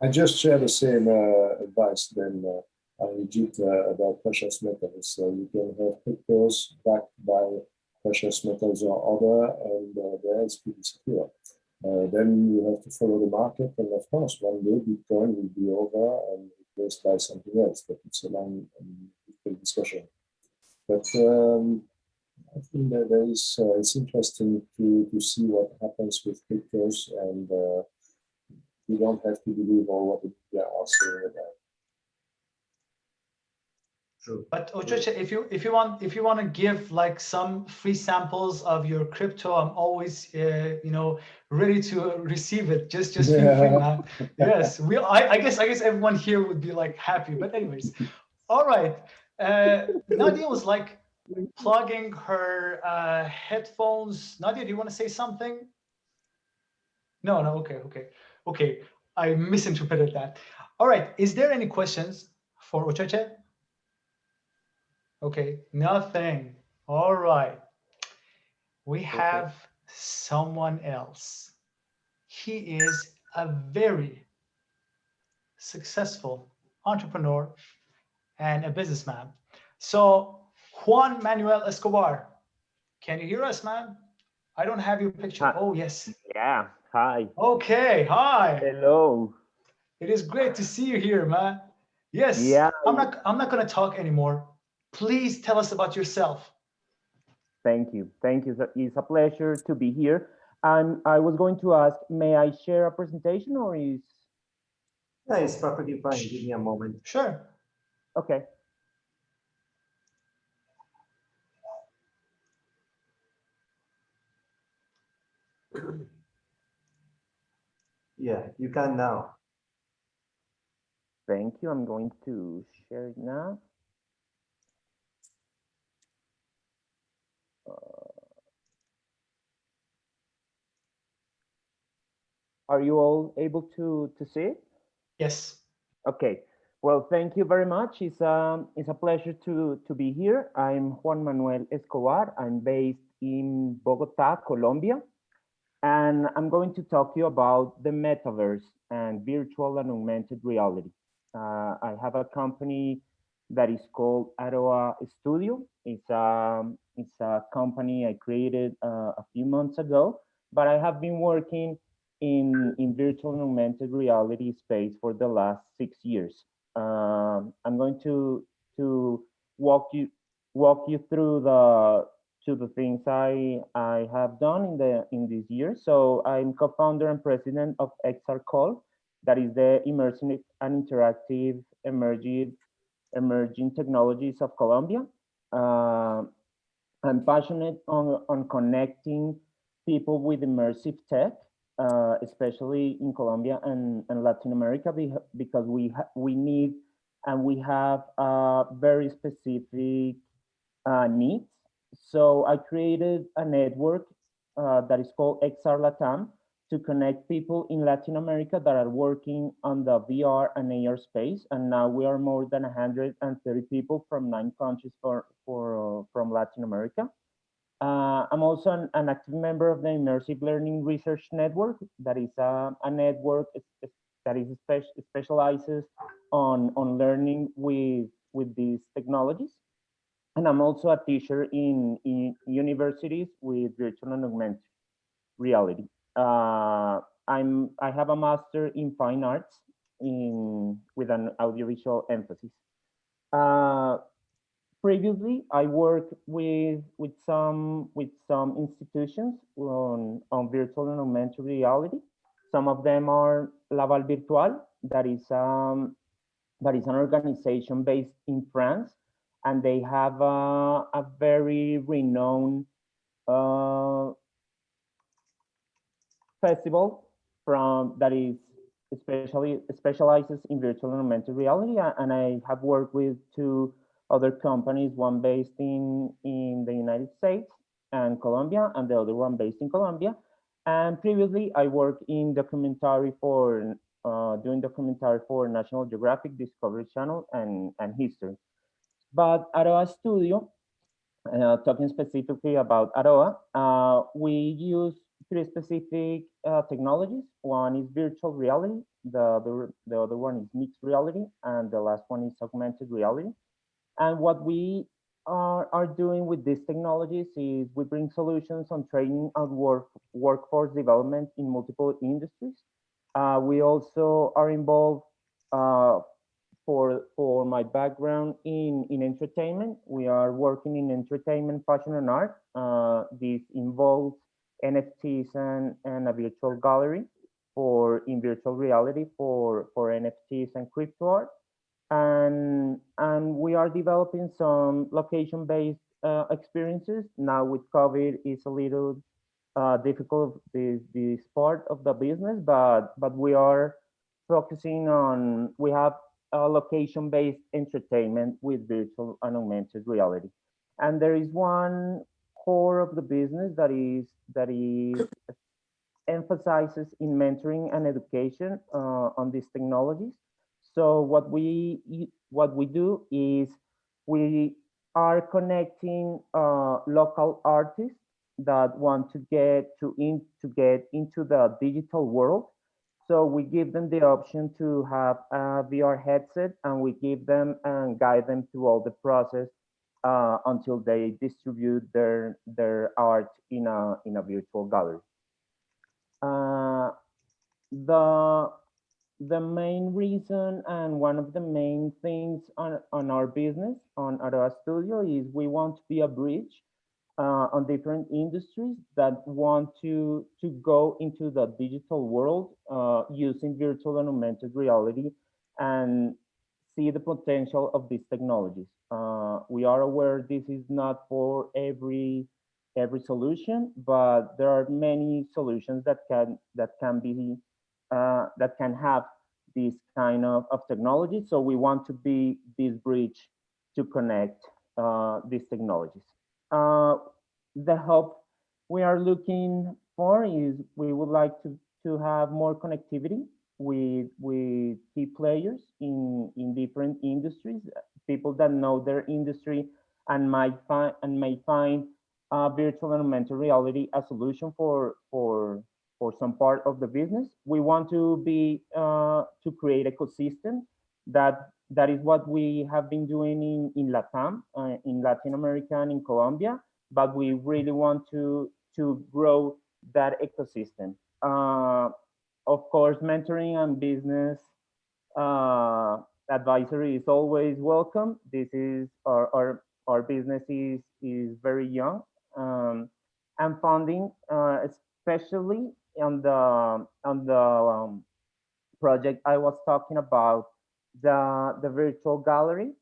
I just share the same advice than Arijit about precious metals. So you can have cryptos backed by precious metals or other, and there it's pretty secure. Then you have to follow the market, and of course, one day Bitcoin will be over and replaced by something else. But it's a long discussion. But I think that there is it's interesting to see what happens with cryptos, and you don't have to believe all what the media are saying about. True. But Ochoche, if you want to give like some free samples of your crypto, I'm always ready to receive it. Just feel free, man. Yes, I guess everyone here would be like happy. But anyways, all right. Nadia was like plugging her headphones. Nadia, do you want to say something? No. Okay. I misinterpreted that. All right. Is there any questions for Ochoche? Okay, nothing. All right. We have someone else. He is a very successful entrepreneur and a businessman. So, Juan Manuel Escobar, can you hear us, man? I don't have your picture. Oh, yes. Yeah. Hi. Okay. Hi. Hello. It is great to see you here, man. Yes. Yeah. I'm not going to talk anymore. Please tell us about yourself. Thank you. It's a pleasure to be here. I was going to ask, may I share a presentation, or is? Yeah, it's perfectly fine. Give me a moment. Sure. Okay. Yeah, you can now. Thank you. I'm going to share it now. Are you all able to see it? Yes. Okay. Well, thank you very much. It's a pleasure to be here. I'm Juan Manuel Escobar. I'm based in Bogota, Colombia. And I'm going to talk to you about the metaverse and virtual and augmented reality. I have a company that is called Aroa Studio. It's a company I created a few months ago, but I have been working in virtual and augmented reality space for the last 6 years. I'm going to walk you through the things I have done in this year. So I'm co-founder and president of XR Call, that is the immersive and interactive emerging technologies of Colombia. I'm passionate on connecting people with immersive tech, especially in Colombia and Latin America, because we need and we have very specific needs. So I created a network that is called XR Latam to connect people in Latin America that are working on the VR and AR space. And now we are more than 130 people from 9 countries from Latin America. I'm also an active member of the Immersive Learning Research Network. That is a network that is specializes on learning with these technologies. And I'm also a teacher in universities with virtual and augmented reality. I have a master in fine arts with an audiovisual emphasis. Previously, I worked with some institutions on virtual and augmented reality. Some of them are Laval Virtual, that is an organization based in France, and they have a very renowned festival that is especially specializes in virtual and augmented reality. And I have worked with 2 other companies, one based in the United States and Colombia, and the other one based in Colombia. And previously, I worked in documentary doing documentary for National Geographic, Discovery Channel, and History. But Aroa Studio, talking specifically about Aroa, we use 3 specific technologies. One is virtual reality, the other one is mixed reality, and the last one is augmented reality. And what we are doing with these technologies is we bring solutions on training and workforce development in multiple industries. We also are involved for my background in entertainment. We are working in entertainment, fashion, and art. This involves NFTs and a virtual gallery in virtual reality for NFTs and crypto art. And we are developing some location-based experiences. Now with COVID, it's a little difficult, this part of the business, but we are focusing on, we have a location-based entertainment with virtual and augmented reality. And there is one core of the business that is emphasizes in mentoring and education on these technologies. So what we do is we are connecting local artists that want to get into the digital world. So we give them the option to have a VR headset, and we give them and guide them through all the process until they distribute their art in a virtual gallery. The main reason and one of the main things on our business, on Aroa Studio, is we want to be a bridge on different industries that want to go into the digital world using virtual and augmented reality and see the potential of these technologies. We are aware this is not for every solution, but there are many solutions that can have this kind of technology. So we want to be this bridge to connect these technologies. The help we are looking for is we would like to have more connectivity with key players in different industries, people that know their industry and may find virtual and augmented reality a solution for some part of the business. We want to be to create ecosystem. That is what we have been doing in Latam, in Latin America and in Colombia, but we really want to grow that ecosystem. Of course, mentoring and business advisory is always welcome. This is our business is very young, and funding, especially on the project I was talking about the virtual gallery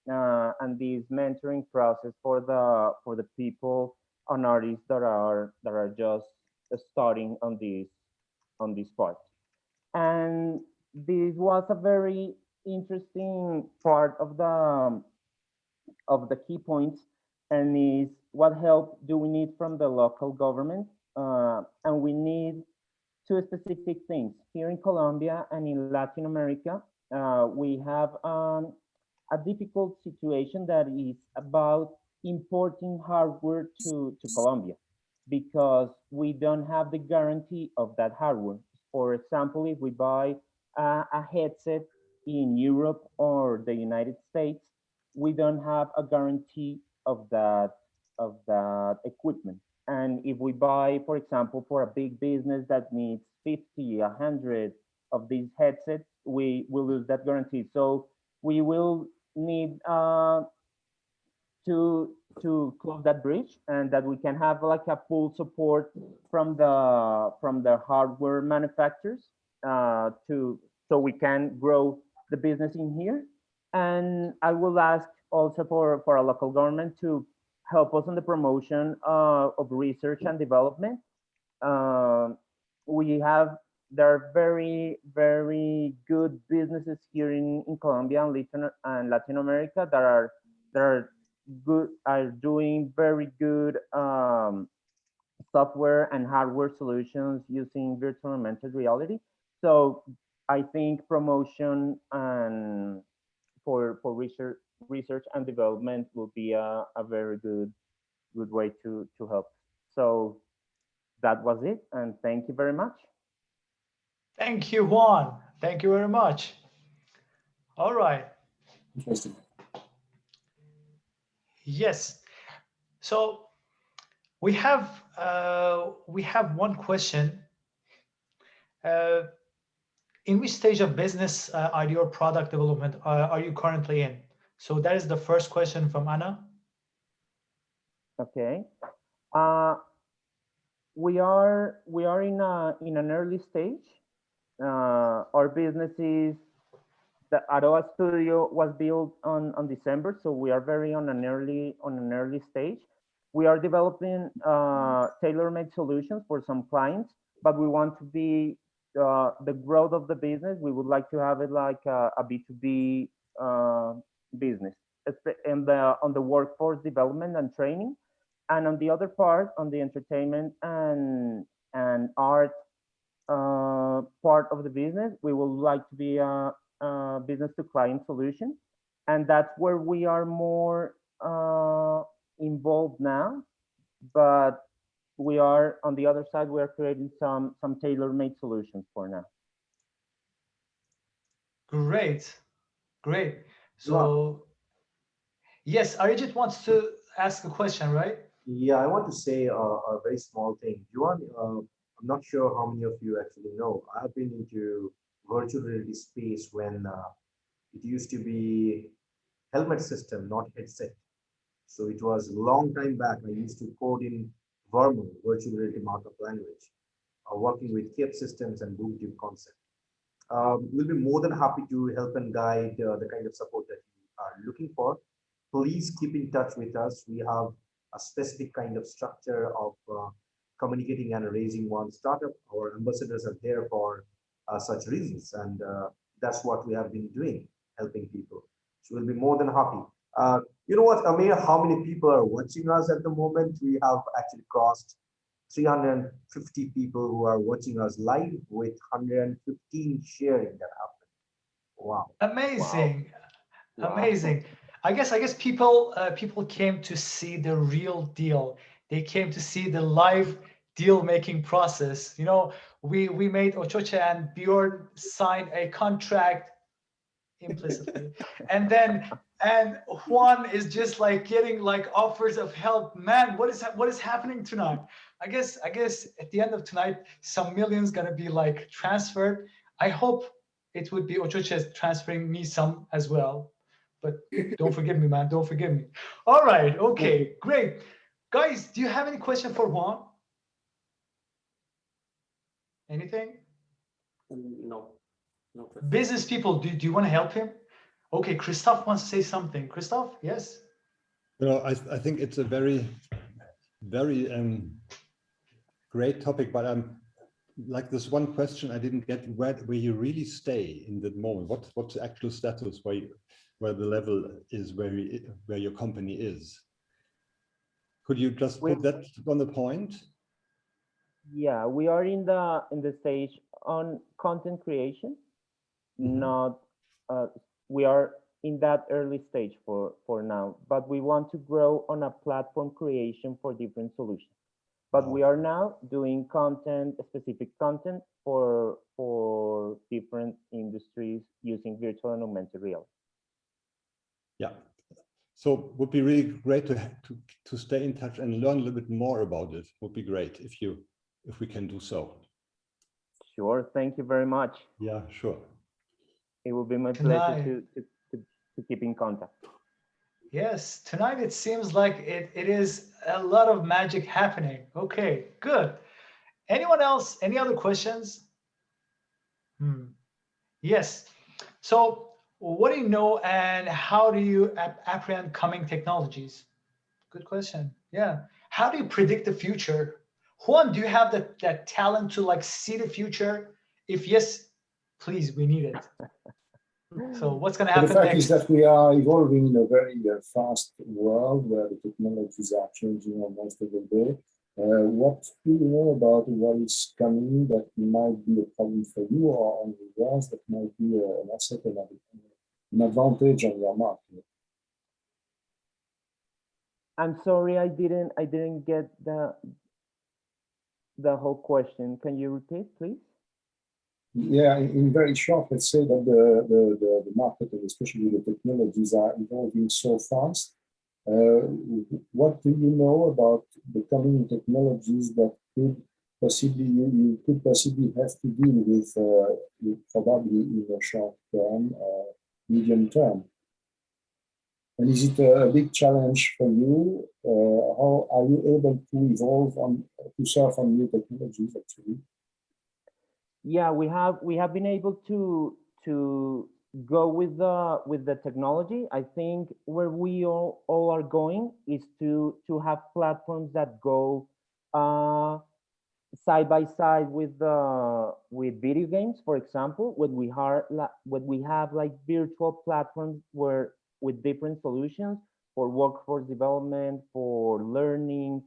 and this mentoring process for the people and artists that are just starting on this part. And this was a very interesting part of the key points, and is what help do we need from the local government, and we need two specific things. Here in Colombia and in Latin America, we have a difficult situation that is about importing hardware to Colombia, because we don't have the guarantee of that hardware. For example, if we buy a headset in Europe or the United States, we don't have a guarantee of that equipment. And if we buy, for example, for a big business that needs 50, 100 of these headsets, we will lose that guarantee. So we will need to close that bridge, and that we can have like a full support from the hardware manufacturers to so we can grow the business in here. And I will ask also for a local government to help us on the promotion of research and development. Um, we have There are very good businesses here in Colombia and Latin America that are doing very good software and hardware solutions using virtual and augmented reality. So I think promotion and for research and development will be a very good way to help. So that was it, and thank you very much. Thank you, Juan. Thank you very much. All right. Interesting. Yes. So we have one question. In which stage of business idea or product development are you currently in? So that is the first question from Anna. Okay. Uh, we are in an early stage. Our business is the Aroa studio was built on December, so we are very on an early stage. We are developing tailor-made solutions for some clients, but we want to be the growth of the business. We would like to have it like a B2B business, and on the workforce development and training, and on the other part, on the entertainment and art part of the business, we would like to be a business to client solution, and that's where we are more involved now. But we are on the other side, we are creating some tailor-made solutions for now. Great, great. So yes, Arijit wants to ask a question, right? Yeah, I want to say a very small thing. Juan, I'm not sure how many of you actually know. I've been into virtual reality space when it used to be helmet system, not headset. So it was a long time back. I used to code in Vermo, virtual reality markup language, working with CAPE systems and BoomTube concept. We'll be more than happy to help and guide the kind of support that you are looking for. Please keep in touch with us. We have a specific kind of structure of communicating and raising one startup. Our ambassadors are there for such reasons, and that's what we have been doing, helping people. So we'll be more than happy. You know what, Amir, how many people are watching us at the moment? We have actually crossed 350 people who are watching us live, with 115 sharing that happened. Wow. Amazing. Wow. Amazing. I guess people came to see the real deal. They came to see the live deal making process. You know, we made Ochoche and Bjorn sign a contract implicitly, and Juan is just like getting like offers of help. Man, what is happening tonight? I guess at the end of tonight, some millions gonna be like transferred. I hope it would be Ochoche transferring me some as well. But don't forgive me, man. Don't forgive me. All right. Okay. Great. Guys, do you have any question for Juan? Anything? No. No. Business people, do you want to help him? Okay, Christoph wants to say something. Christoph, yes? I think it's a very, very great topic, but like this one question I didn't get, where you really stay in that moment. What's the actual status where the level is, where your company is? Could you just put that on the point? Yeah, we are in the stage on content creation. Not we are in that early stage for now, but we want to grow on a platform creation for different solutions. But we are now doing content, specific content for different industries using virtual and augmented reality. Yeah. So it would be really great to stay in touch and learn a little bit more about it. Would be great if we can do so. Sure. Thank you very much. Yeah, sure. It will be my pleasure to keep in contact. Yes, tonight it seems like it is a lot of magic happening. Okay, good. Anyone else? Any other questions? Yes. So what do you know and how do you apprehend coming technologies? Good question. Yeah. How do you predict the future? Juan, do you have that talent to like see the future? If yes, please, we need it. So what's going to happen next? The fact next? is that we are evolving in a very fast world where the technologies are changing almost every day. What do you know about what is coming that might be a problem for you, or on the grounds that might be an asset and an advantage on your market? I'm sorry, I didn't get the whole question. Can you repeat, please? Yeah, in very short, let's say that the market and especially the technologies are evolving so fast. What do you know about the coming technologies that could possibly you could possibly have to deal with probably in the short term, medium term? And is it a big challenge for you? How are you able to evolve to surf on new technologies actually? Yeah, we have been able to go with the technology. I think where we all are going is to have platforms that go side by side with video games. For example, when we have like virtual platforms where with different solutions for workforce development, for learning.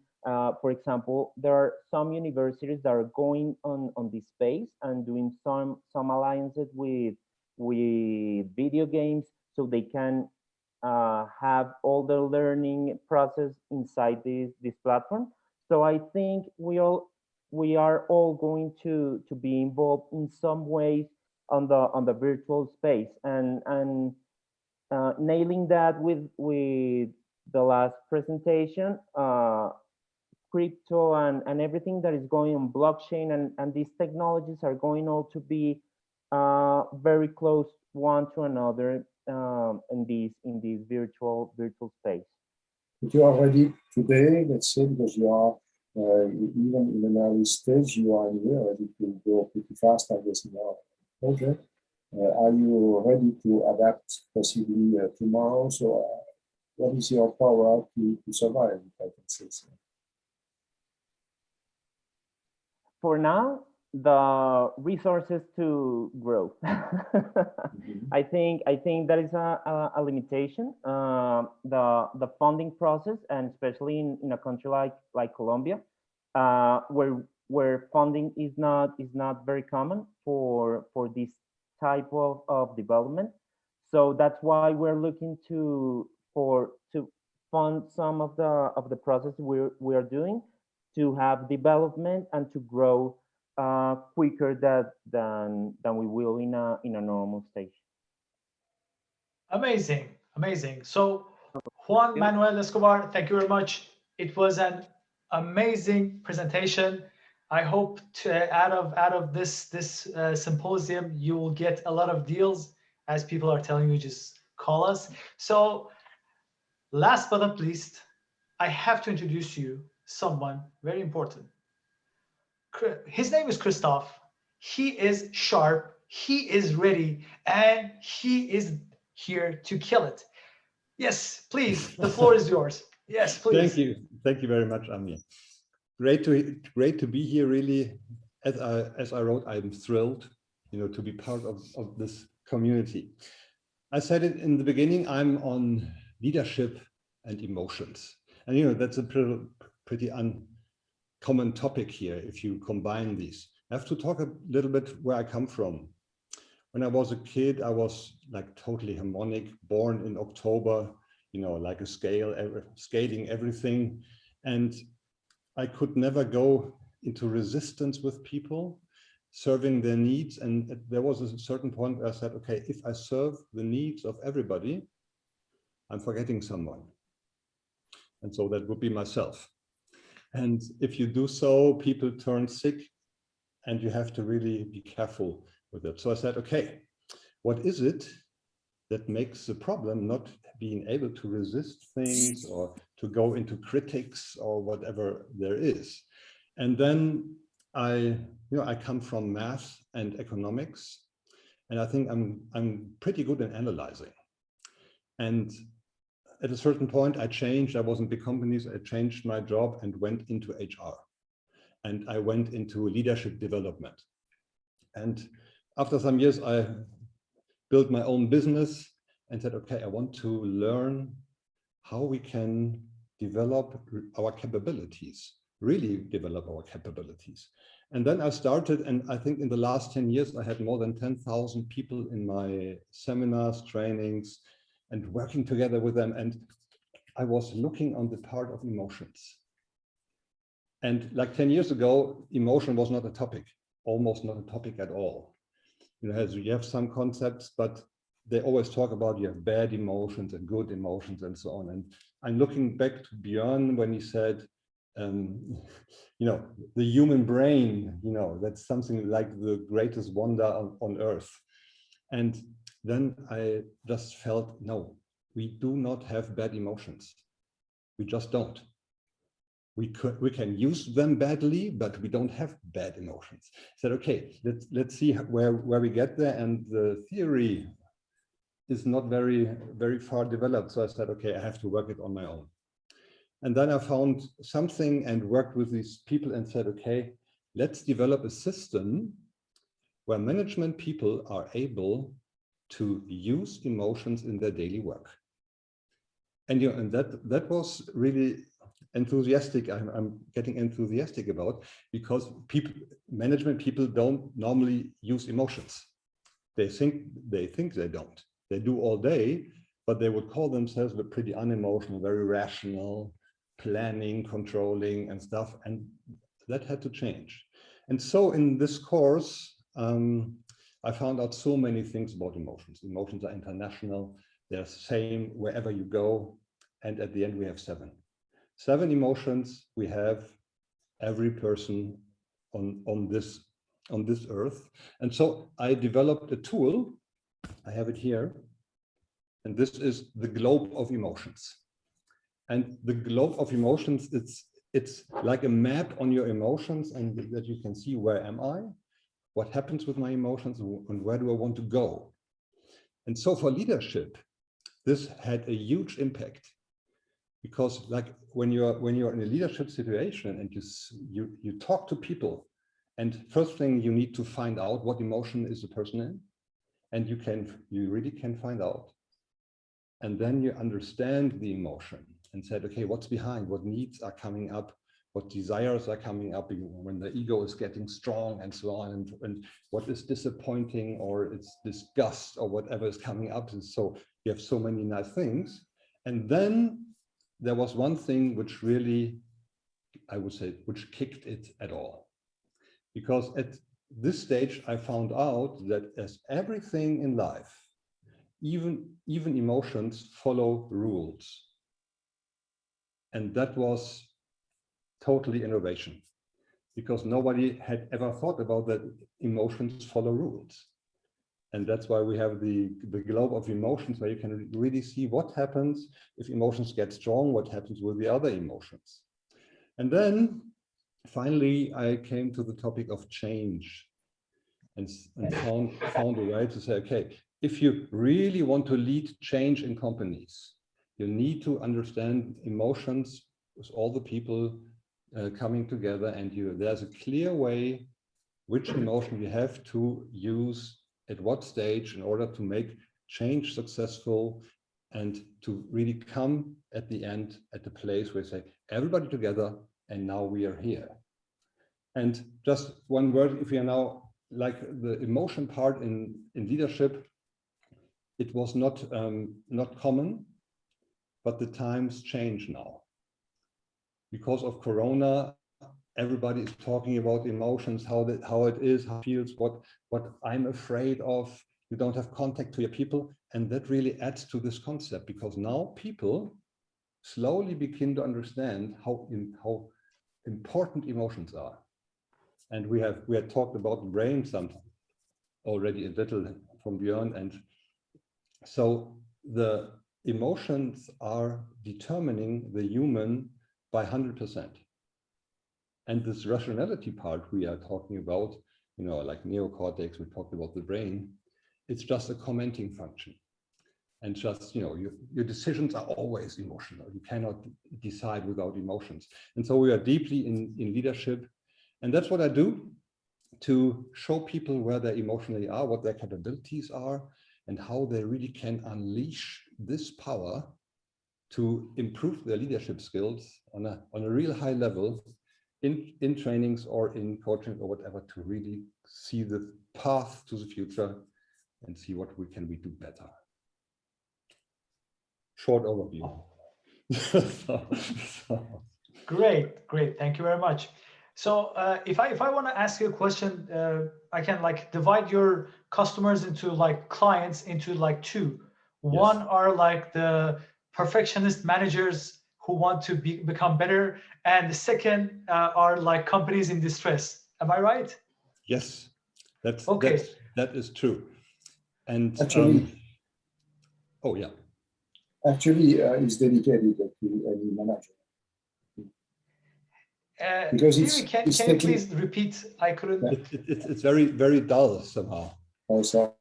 For example, there are some universities that are going on this space and doing some alliances with video games, so they can have all the learning process inside this platform. So I think we are all going to be involved in some ways on the virtual space, and nailing that with the last presentation, crypto and everything that is going on blockchain and these technologies are going all to be very close one to another in this virtual space. But you are ready today, let's say, because you are even in an early stage, you are ready to go pretty fast, I guess, in your project. Are you ready to adapt possibly tomorrow? So what is your power to survive, if I can say so? For now, the resources to grow. I think that is a limitation. The funding process, and especially in a country like Colombia, where funding is not very common for this type of development. So that's why we're looking to fund some of the process we are doing, to have development and to grow quicker than we will in a normal stage. Amazing, amazing. So Juan Manuel Escobar, thank you very much. It was an amazing presentation. I hope out of this symposium you will get a lot of deals, as people are telling you. Just call us. So last but not least, I have to introduce you someone very important. His name is Christoph. He is sharp, he is ready, and he is here to kill it. Yes, please, the floor is yours. Yes, please. Thank you very much, Amir. Great to be here. Really, as I wrote, I'm thrilled, to be part of this community. I said it in the beginning. I'm on leadership and emotions, and that's a pretty uncommon topic here. If you combine these, I have to talk a little bit where I come from. When I was a kid, I was like totally harmonic, born in October, like a scaling everything. And I could never go into resistance with people, serving their needs. And there was a certain point where I said, okay, if I serve the needs of everybody, I'm forgetting someone. And so that would be myself. And if you do so, people turn sick, and you have to really be careful with it. So I said, okay, what is it that makes the problem not being able to resist things or to go into critics or whatever there is? And then I come from math and economics, and I think I'm pretty good in analyzing. And at a certain point, I changed. I was in big companies. I changed my job and went into HR. And I went into leadership development. And after some years, I built my own business and said, okay, I want to learn how we can develop our capabilities, really develop our capabilities. And then I started, and I think in the last 10 years, I had more than 10,000 people in my seminars, trainings, and working together with them. And I was looking on the part of emotions. And like 10 years ago, emotion was not a topic, almost not a topic at all. You have some concepts, but they always talk about you have bad emotions and good emotions and so on. And I'm looking back to Bjorn when he said, the human brain, that's something like the greatest wonder on earth. And then I just felt, no, we do not have bad emotions. We just don't. We can use them badly, but we don't have bad emotions. I said, okay, let's see where we get there. And the theory is not very, very far developed. So I said, okay, I have to work it on my own. And then I found something and worked with these people and said, okay, let's develop a system where management people are able to use emotions in their daily work. And that was really enthusiastic. I'm getting enthusiastic about, because management people don't normally use emotions. They think they don't. They do all day, but they would call themselves pretty unemotional, very rational, planning, controlling, and stuff. And that had to change. And so in this course, I found out so many things about emotions. Emotions are international. They're the same wherever you go. And at the end, we have 7. 7 emotions we have, every person on this earth. And so I developed a tool. I have it here. And this is the globe of emotions. And the globe of emotions, it's like a map on your emotions, and that you can see, where am I? What happens with my emotions, and where do I want to go? And so for leadership, this had a huge impact. Because like when you're in a leadership situation and you talk to people, and first thing you need to find out what emotion is the person in, and you really can find out. And then you understand the emotion and said, okay, what's behind? What needs are coming up? What desires are coming up when the ego is getting strong and so on, and what is disappointing, or it's disgust, or whatever is coming up. And so you have so many nice things. And then there was one thing which really, I would say, which kicked it at all. Because at this stage, I found out that as everything in life, even emotions follow rules. And that was totally innovation, because nobody had ever thought about that emotions follow rules. And that's why we have the globe of emotions, where you can really see what happens if emotions get strong, what happens with the other emotions. And then finally, I came to the topic of change and found a way to say, okay, if you really want to lead change in companies, you need to understand emotions with all the people coming together, and there's a clear way which emotion you have to use at what stage in order to make change successful and to really come at the end at the place where you say everybody together and now we are here. And just one word, if we are now like the emotion part in leadership, it was not common, but the times change now. Because of Corona, everybody is talking about emotions, how it is, how it feels, what I'm afraid of. You don't have contact to your people, and that really adds to this concept, because now people slowly begin to understand how important emotions are. And we had talked about the brain sometime already a little from Bjorn, and so the emotions are determining the human by 100%. And this rationality part we are talking about, like neocortex, we talked about the brain, it's just a commenting function. And just, your decisions are always emotional. You cannot decide without emotions. And so we are deeply in leadership. And that's what I do, to show people where they emotionally are, what their capabilities are, and how they really can unleash this power to improve their leadership skills on a real high level in trainings or in coaching or whatever, to really see the path to the future and see what we do better. Short overview. Great. Thank you very much. So if I want to ask you a question, I can like divide your customers into like clients into like two. Yes. One are like the perfectionist managers who want to become better, and the second are like companies in distress. Am I right? Yes, that is true. And actually, oh yeah. Actually, it's dedicated to any manager. Because can you please repeat? I couldn't. It's very, very dull somehow. Oh, sorry.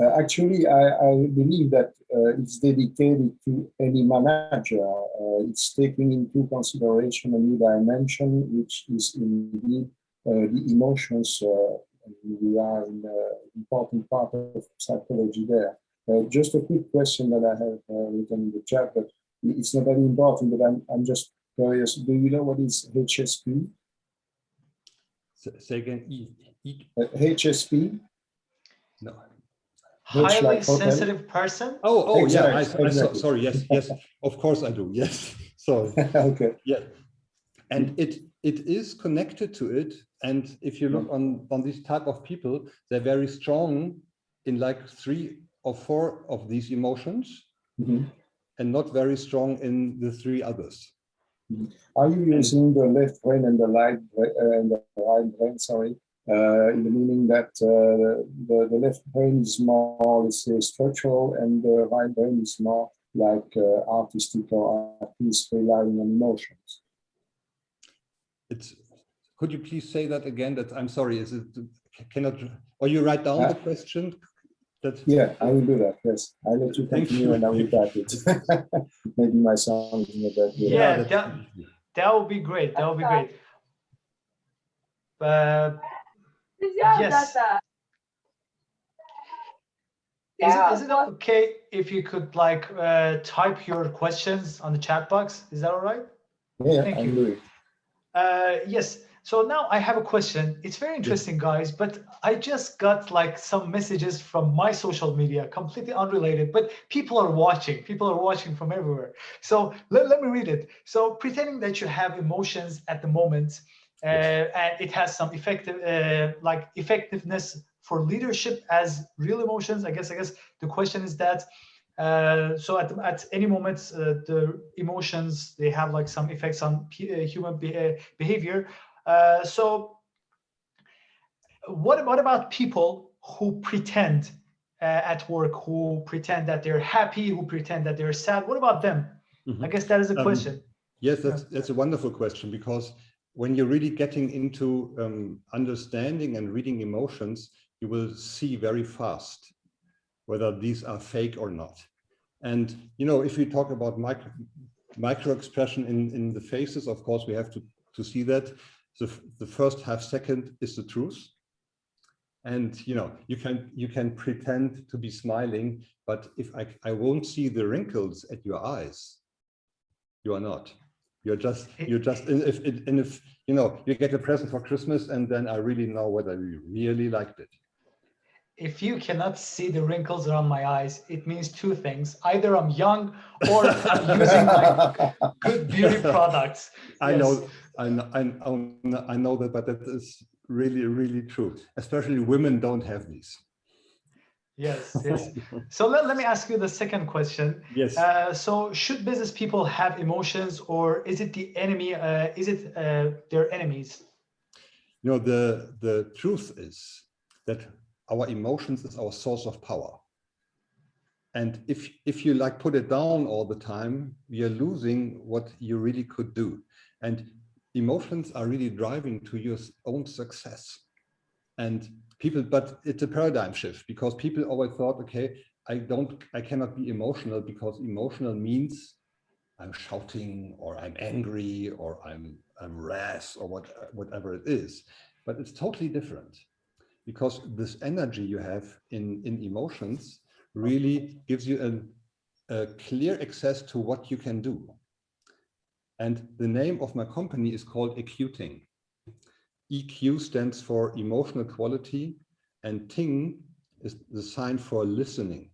Actually, I believe that it's dedicated to any manager. It's taking into consideration a new dimension, which is indeed the emotions. We are in an important part of psychology there. Just a quick question that I have written in the chat, but it's not very important, but I'm just curious. Do you know what is Hsp? Say again. Hsp? No. Highly sensitive person? Oh, exactly, yeah. exactly. Sorry. Yes. Of course I do. Yes. Sorry. Okay. Yeah. And it is connected to it. And if you look on these type of people, they're very strong in like 3 or 4 of these emotions, and not very strong in the 3 others. Are you using the left brain and the right brain? Sorry, in the meaning that the left brain is more, let's say, structural, and the right brain is more like artistic or artist, relying on emotions. Could you please say that again? I'm sorry. Or you write down the question? Yeah, I will do that. Yes, I'll let you continue and I will type it. Maybe my sound is not that good. Yeah, that would be great. That would be great. Yes. Is it okay if you could like type your questions on the chat box? Is that all right? Yeah, thank you. Do it. Yes. So now I have a question. It's very interesting, guys, but I just got like some messages from my social media, completely unrelated, but people are watching from everywhere. So let me read it. So pretending that you have emotions at the moment, and it has some effectiveness for leadership as real emotions. I guess the question is that, so at any moment, the emotions, they have like some effects on human behavior. So what about people who pretend at work, who pretend that they're happy, who pretend that they're sad? What about them? I guess that is a question. Yes, that's a wonderful question, because when you're really getting into understanding and reading emotions, you will see very fast whether these are fake or not. And, you know, if we talk about micro expression in the faces, of course, we have to see that. The first half second is the truth. And, you know, you can pretend to be smiling, but if I won't see the wrinkles at your eyes, you are not. You're just if you know, you get a present for Christmas and then I really know whether you really liked it. If you cannot see the wrinkles around my eyes, it means two things. Either I'm young or I'm using like good beauty products. I know that, but that is really, really true. Especially women don't have these. Yes, yes. So let me ask you the second question. Yes. So should business people have emotions, or is it the enemy? Is it their enemies? You know, the truth is that our emotions is our source of power. And if you like put it down all the time, you're losing what you really could do. And emotions are really driving to your own success. And people, but it's a paradigm shift, because people always thought, okay, I cannot be emotional, because emotional means I'm shouting or I'm angry or I'm wrath or whatever it is. But it's totally different, because this energy you have in emotions really gives you a clear access to what you can do. And the name of my company is called EQting. EQ stands for emotional quality, and Ting is the sign for listening.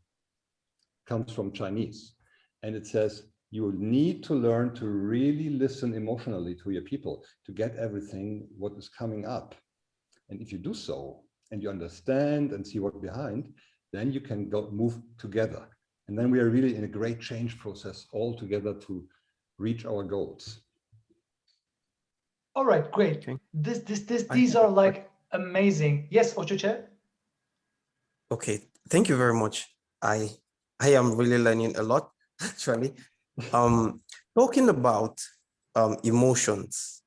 Comes from Chinese. And it says, you need to learn to really listen emotionally to your people to get everything what is coming up. And if you do so, and you understand and see what's behind, then you can move together. And then we are really in a great change process all together to reach our goals. All right, great. Okay. These are like amazing. Yes, Ochuche? Okay, thank you very much. I am really learning a lot, actually. Talking about emotions,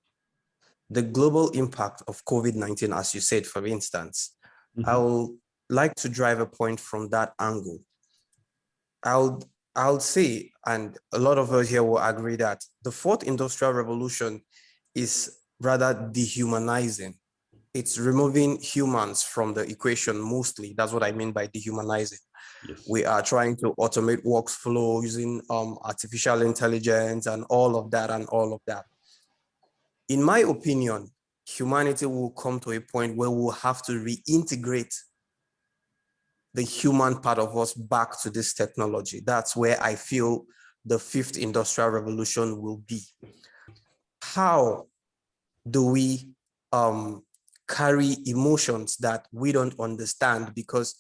the global impact of COVID-19, as you said, for instance, I would like to drive a point from that angle. I'll say, and a lot of us here will agree, that the fourth industrial revolution is rather dehumanizing. It's removing humans from the equation mostly. That's what I mean by dehumanizing. Yes. We are trying to automate workflow using artificial intelligence and all of that. In my opinion, humanity will come to a point where we'll have to reintegrate the human part of us back to this technology. That's where I feel the fifth industrial revolution will be. How do we carry emotions that we don't understand? Because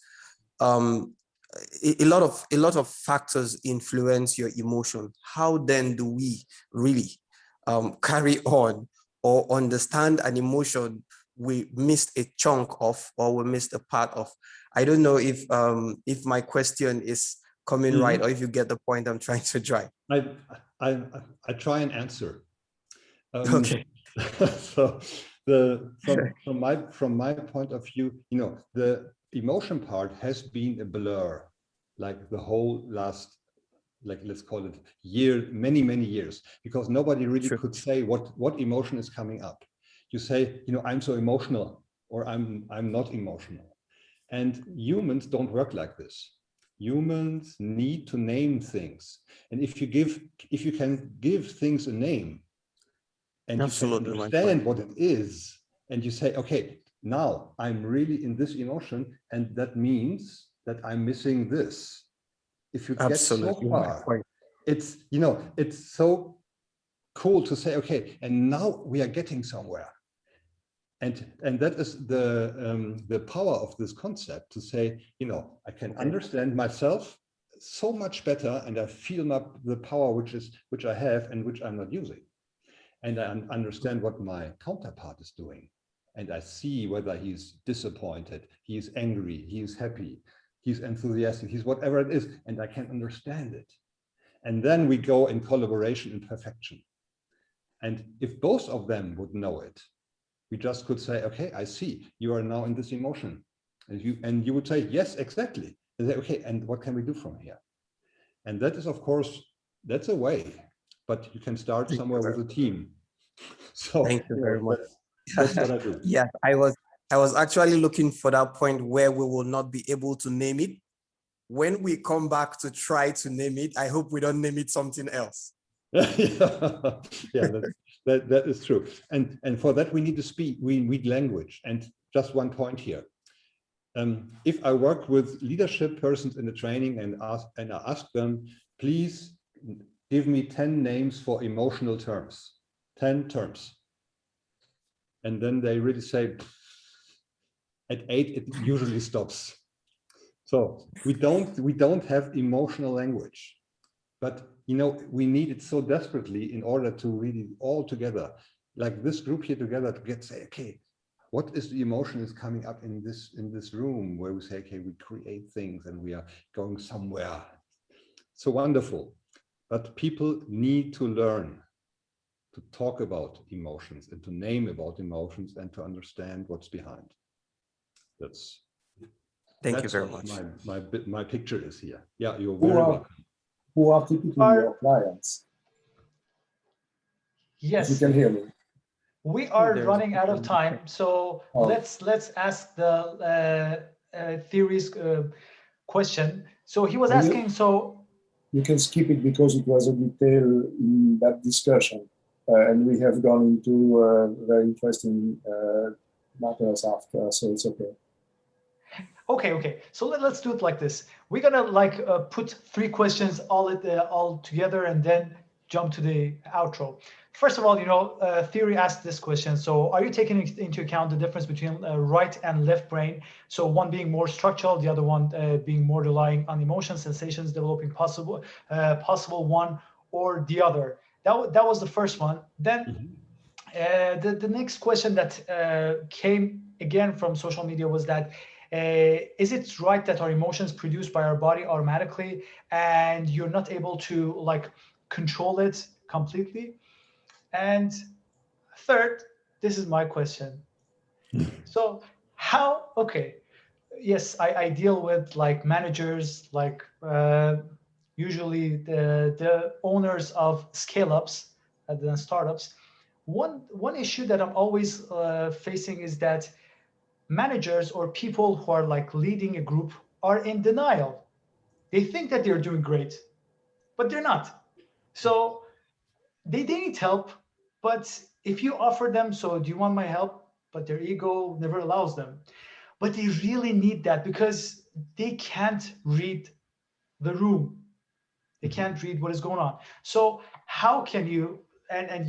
a lot of factors influence your emotion. How then do we really carry on or understand an emotion we missed a chunk of, or we missed a part of? I don't know if my question is coming right, or if you get the point I'm trying to drive. I try and answer. Okay. So from my point of view, you know, the emotion part has been a blur, like the whole last, like, let's call it many years, because nobody really could say what emotion is coming up. You say, you know, I'm so emotional, or I'm not emotional. And humans don't work like this. Humans need to name things. And if you can give things a name, and Absolutely, you can understand what it is, and you say, okay, now I'm really in this emotion, and that means that I'm missing this. If you get so far, it's, you know, it's so cool to say, okay, and now we are getting somewhere. And that is the power of this concept, to say, you know, I can understand myself so much better, and I feel the power which I have and which I'm not using. And I understand what my counterpart is doing. And I see whether he's disappointed, he's angry, he's happy, he's enthusiastic, he's whatever it is, and I can understand it. And then we go in collaboration and perfection. And if both of them would know it, we just could say, okay, I see, you are now in this emotion. And you would say, yes, exactly. And say, okay, and what can we do from here? And that is, of course, that's a way, but you can start somewhere with a team. So Thank you very much. That's what I do. Yeah, I was actually looking for that point where we will not be able to name it. When we come back to try to name it, I hope we don't name it something else. Yeah, that is true. And for that we need to speak, we need language. And just one point here. If I work with leadership persons in the training and I ask them, please give me 10 names for emotional terms, 10 terms. And then they really say, at 8, it usually stops. So we don't have emotional language, but you know, we need it so desperately in order to really all together, like this group here together, to say, okay, what is the emotion is coming up in this room where we say, okay, we create things and we are going somewhere. So wonderful. But people need to learn to talk about emotions and to name about emotions and to understand what's behind. Thank you very much. My picture is here. Yeah, you're very welcome. Who are typically your clients? Yes. If you can hear me. We are running out of time, so let's ask the theories question. So he was asking, so you can skip it because it was a detail in that discussion, and we have gone into very interesting matters after, so it's okay. Okay. So let's do it like this. We're gonna put 3 questions all together and then jump to the outro. First of all, theory asked this question. So are you taking into account the difference between right and left brain? So one being more structural, the other one being more relying on emotions, sensations, developing possible one or the other. That was the first one. Then the next question that came again from social media was that, is it right that our emotions produced by our body automatically and you're not able to control it completely? And third, this is my question. So yes, I deal with managers, usually the owners of scale-ups and startups. One issue that I'm always facing is that managers or people who are leading a group are in denial. They think that they're doing great, but they're not. So they need help, but if you offer them, so do you want my help? But their ego never allows them. But they really need that because they can't read the room. They can't read what is going on. So how can you, and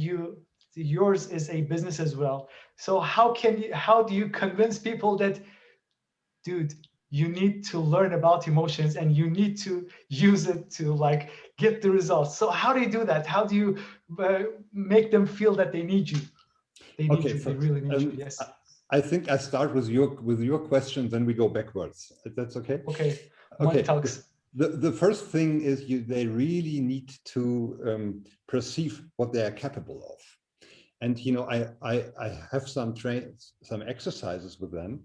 yours is a business as well. So how do you convince people that, dude, you need to learn about emotions and you need to use it to get the results? So how do you do that? How do you make them feel that they need you? They need you. They really need you. Yes. I think I start with your question, then we go backwards. That's okay. Okay. Money talks. The first thing is they really need to perceive what they are capable of. And I have some exercises with them,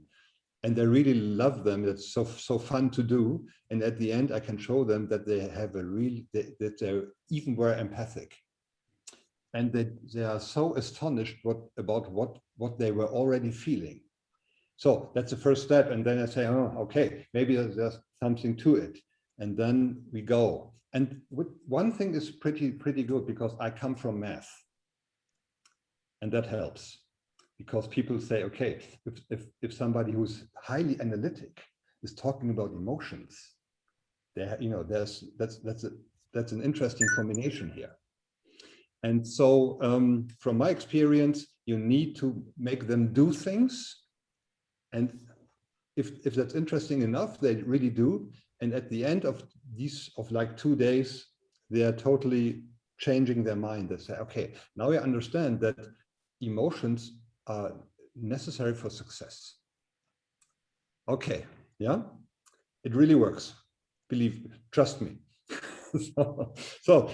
and they really love them. It's so fun to do. And at the end, I can show them that they have that they're even more empathic, and they are so astonished about what they were already feeling. So that's the first step. And then I say, oh, okay, maybe there's something to it. And then we go. And one thing is pretty good because I come from math. And that helps because people say, okay, if somebody who's highly analytic is talking about emotions, that's an interesting combination here. And so from my experience, you need to make them do things. And if that's interesting enough, they really do. And at the end of 2 days, they are totally changing their mind. They say, okay, now I understand that emotions are necessary for success. Okay, yeah, it really works. Believe me, trust me. so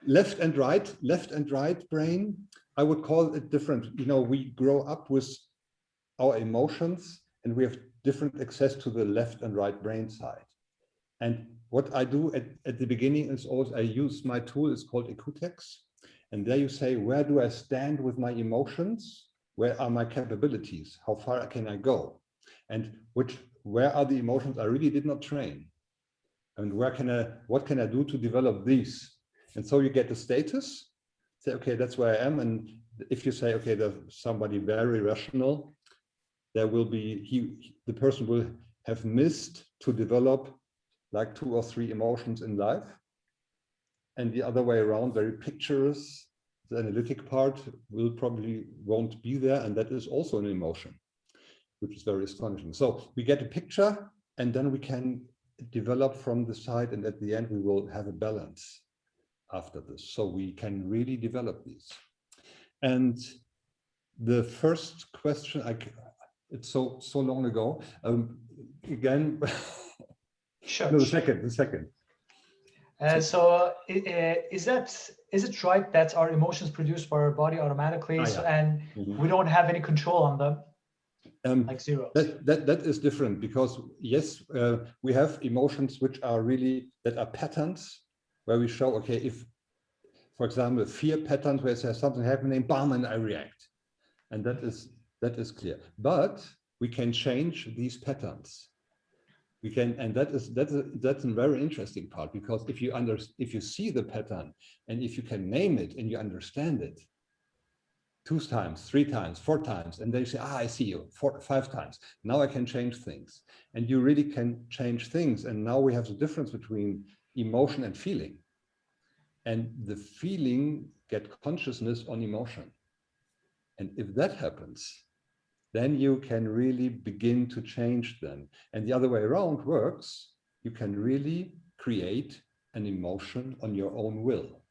left and right brain, I would call it different. We grow up with our emotions and we have different access to the left and right brain side. And what I do at the beginning is also I use my tool, it's called Ecutex. And there you say, where do I stand with my emotions? Where are my capabilities? How far can I go? And where are the emotions I really did not train? And what can I do to develop these? And so you get the status, say, okay, that's where I am. And if you say, okay, there's somebody very rational, there will be, the person will have missed to develop like 2 or 3 emotions in life. And the other way around, very pictures, the analytic part won't be there. And that is also an emotion, which is very astonishing. So we get a picture and then we can develop from the side, and at the end we will have a balance after this. So we can really develop these. And the first question, it's so long ago. Again, Sure. No, the second. Is it right that our emotions produced by our body automatically, and we don't have any control on them? Like zero. That is different, because yes, we have emotions which are that are patterns where we show, okay, if, for example, fear patterns where there's something happening, bam, and I react, and that is clear. But we can change these patterns. We can, and that's a very interesting part, because if you see the pattern and if you can name it and you understand it 2 times, 3 times, 4 times, and they say, I see you 4, 5 times. Now I can change things, and you really can change things. And now we have the difference between emotion and feeling, and the feeling get consciousness on emotion. And if that happens, then you can really begin to change them. And the other way around works. You can really create an emotion on your own will.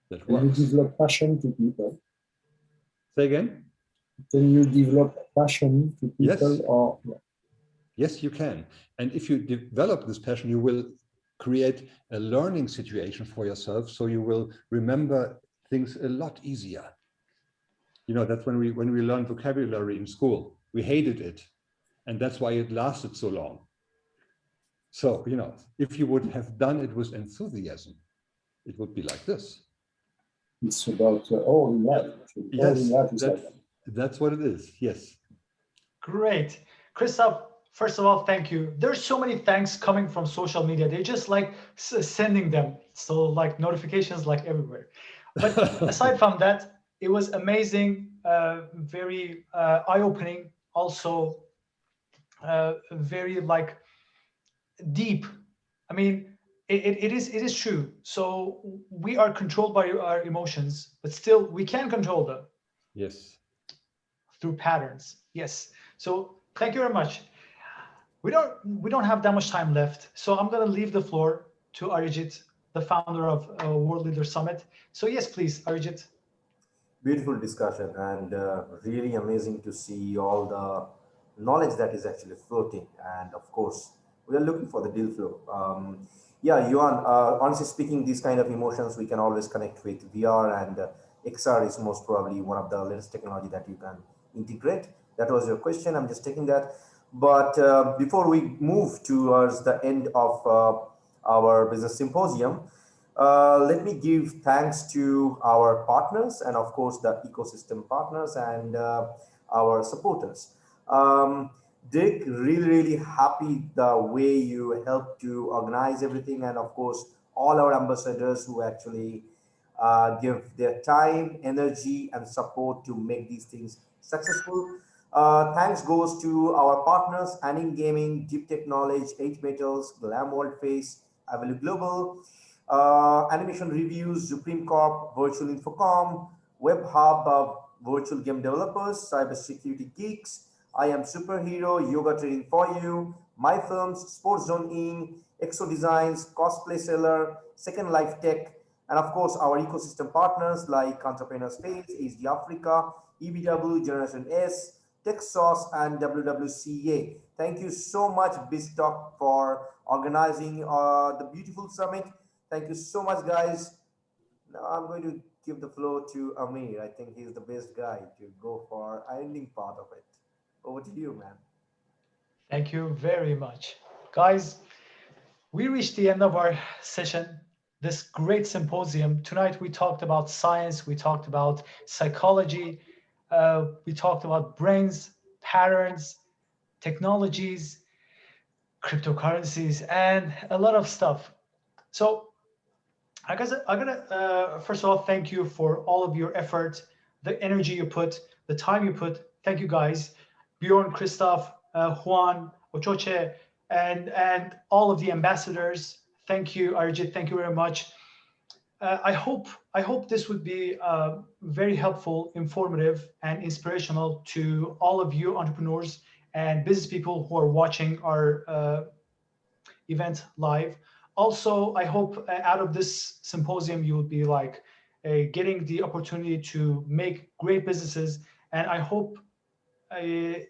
That works. Can you develop passion to people? Say again? Can you develop passion to people? Yes. Or yes, you can. And if you develop this passion, you will create a learning situation for yourself. So you will remember things a lot easier. You know, that's when we learned vocabulary in school, we hated it. And that's why it lasted so long. So, you know, if you would have done it with enthusiasm, it would be like this. It's about all in life. Yes, all in life is like that. That's what it is. Yes. Great. Christoph, first of all, thank you. There's so many thanks coming from social media. They just like sending them. So like notifications like everywhere. But aside from that, it was amazing, very eye-opening, also very like deep. I mean, it is true. So we are controlled by our emotions, but still we can control them. Yes. Through patterns. Yes. So thank you very much. We don't have that much time left. So I'm going to leave the floor to Arijit, the founder of World Leader Summit. So yes, please, Arijit. Beautiful discussion, and really amazing to see all the knowledge that is actually floating. And of course, we are looking for the deal flow. Yeah, Juan, honestly speaking, these kind of emotions we can always connect with VR, and XR is most probably one of the latest technology that you can integrate. That was your question. I'm just taking that. But before we move towards the end of our business symposium, let me give thanks to our partners and of course the ecosystem partners and our supporters. Dick, really happy the way you helped to organize everything, and of course all our ambassadors who actually give their time, energy and support to make these things successful. Thanks goes to our partners, Anning Gaming, Deep Tech Knowledge, 8 Metals, Glam World Face, Avelu Global, Animation Reviews, Supreme Corp, Virtual Infocom, Web Hub, Virtual Game Developers, Cybersecurity Geeks, I Am Superhero, Yoga Training for You, My Films, Sports Zone Inc., Exo Designs, Cosplay Seller, Second Life Tech, and of course our ecosystem partners like Entrepreneur Space, HD Africa, EBW, Generation S, TechSauce, and WWCA. Thank you so much, BizTalk, for organizing the beautiful summit. Thank you so much, guys. Now I'm going to give the floor to Amir. I think he's the best guy to go for ending part of it. Over to you, man. Thank you very much. Guys, we reached the end of our session, this great symposium. Tonight we talked about science, we talked about psychology, we talked about brains, patterns, technologies, cryptocurrencies, and a lot of stuff. So I gotta first of all thank you for all of your effort, the energy you put, the time you put. Thank you guys, Bjorn, Christoph, Juan, Ochoche, and all of the ambassadors. Thank you, Arijit. Thank you very much. I hope this would be very helpful, informative, and inspirational to all of you entrepreneurs and business people who are watching our event live. Also, I hope out of this symposium you will be like getting the opportunity to make great businesses, and I hope a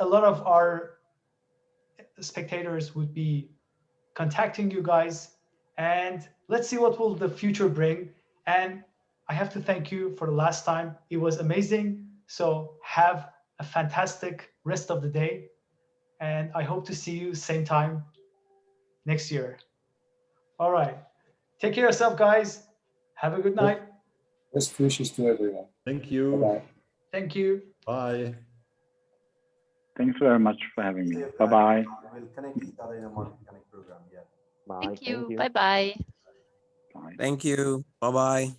lot of our spectators would be contacting you guys, and let's see what will the future bring. And I have to thank you for the last time. It was amazing. So have a fantastic rest of the day, and I hope to see you same time next year. All right. Take care of yourself, guys. Have a good night. Best wishes to everyone. Thank you. Bye-bye. Thank you. Bye. Thanks very much for having me. Bye-bye. We'll connect each other in a Connect program. Yeah. Bye. Thank you. Bye-bye. Bye. Thank you. Bye-bye.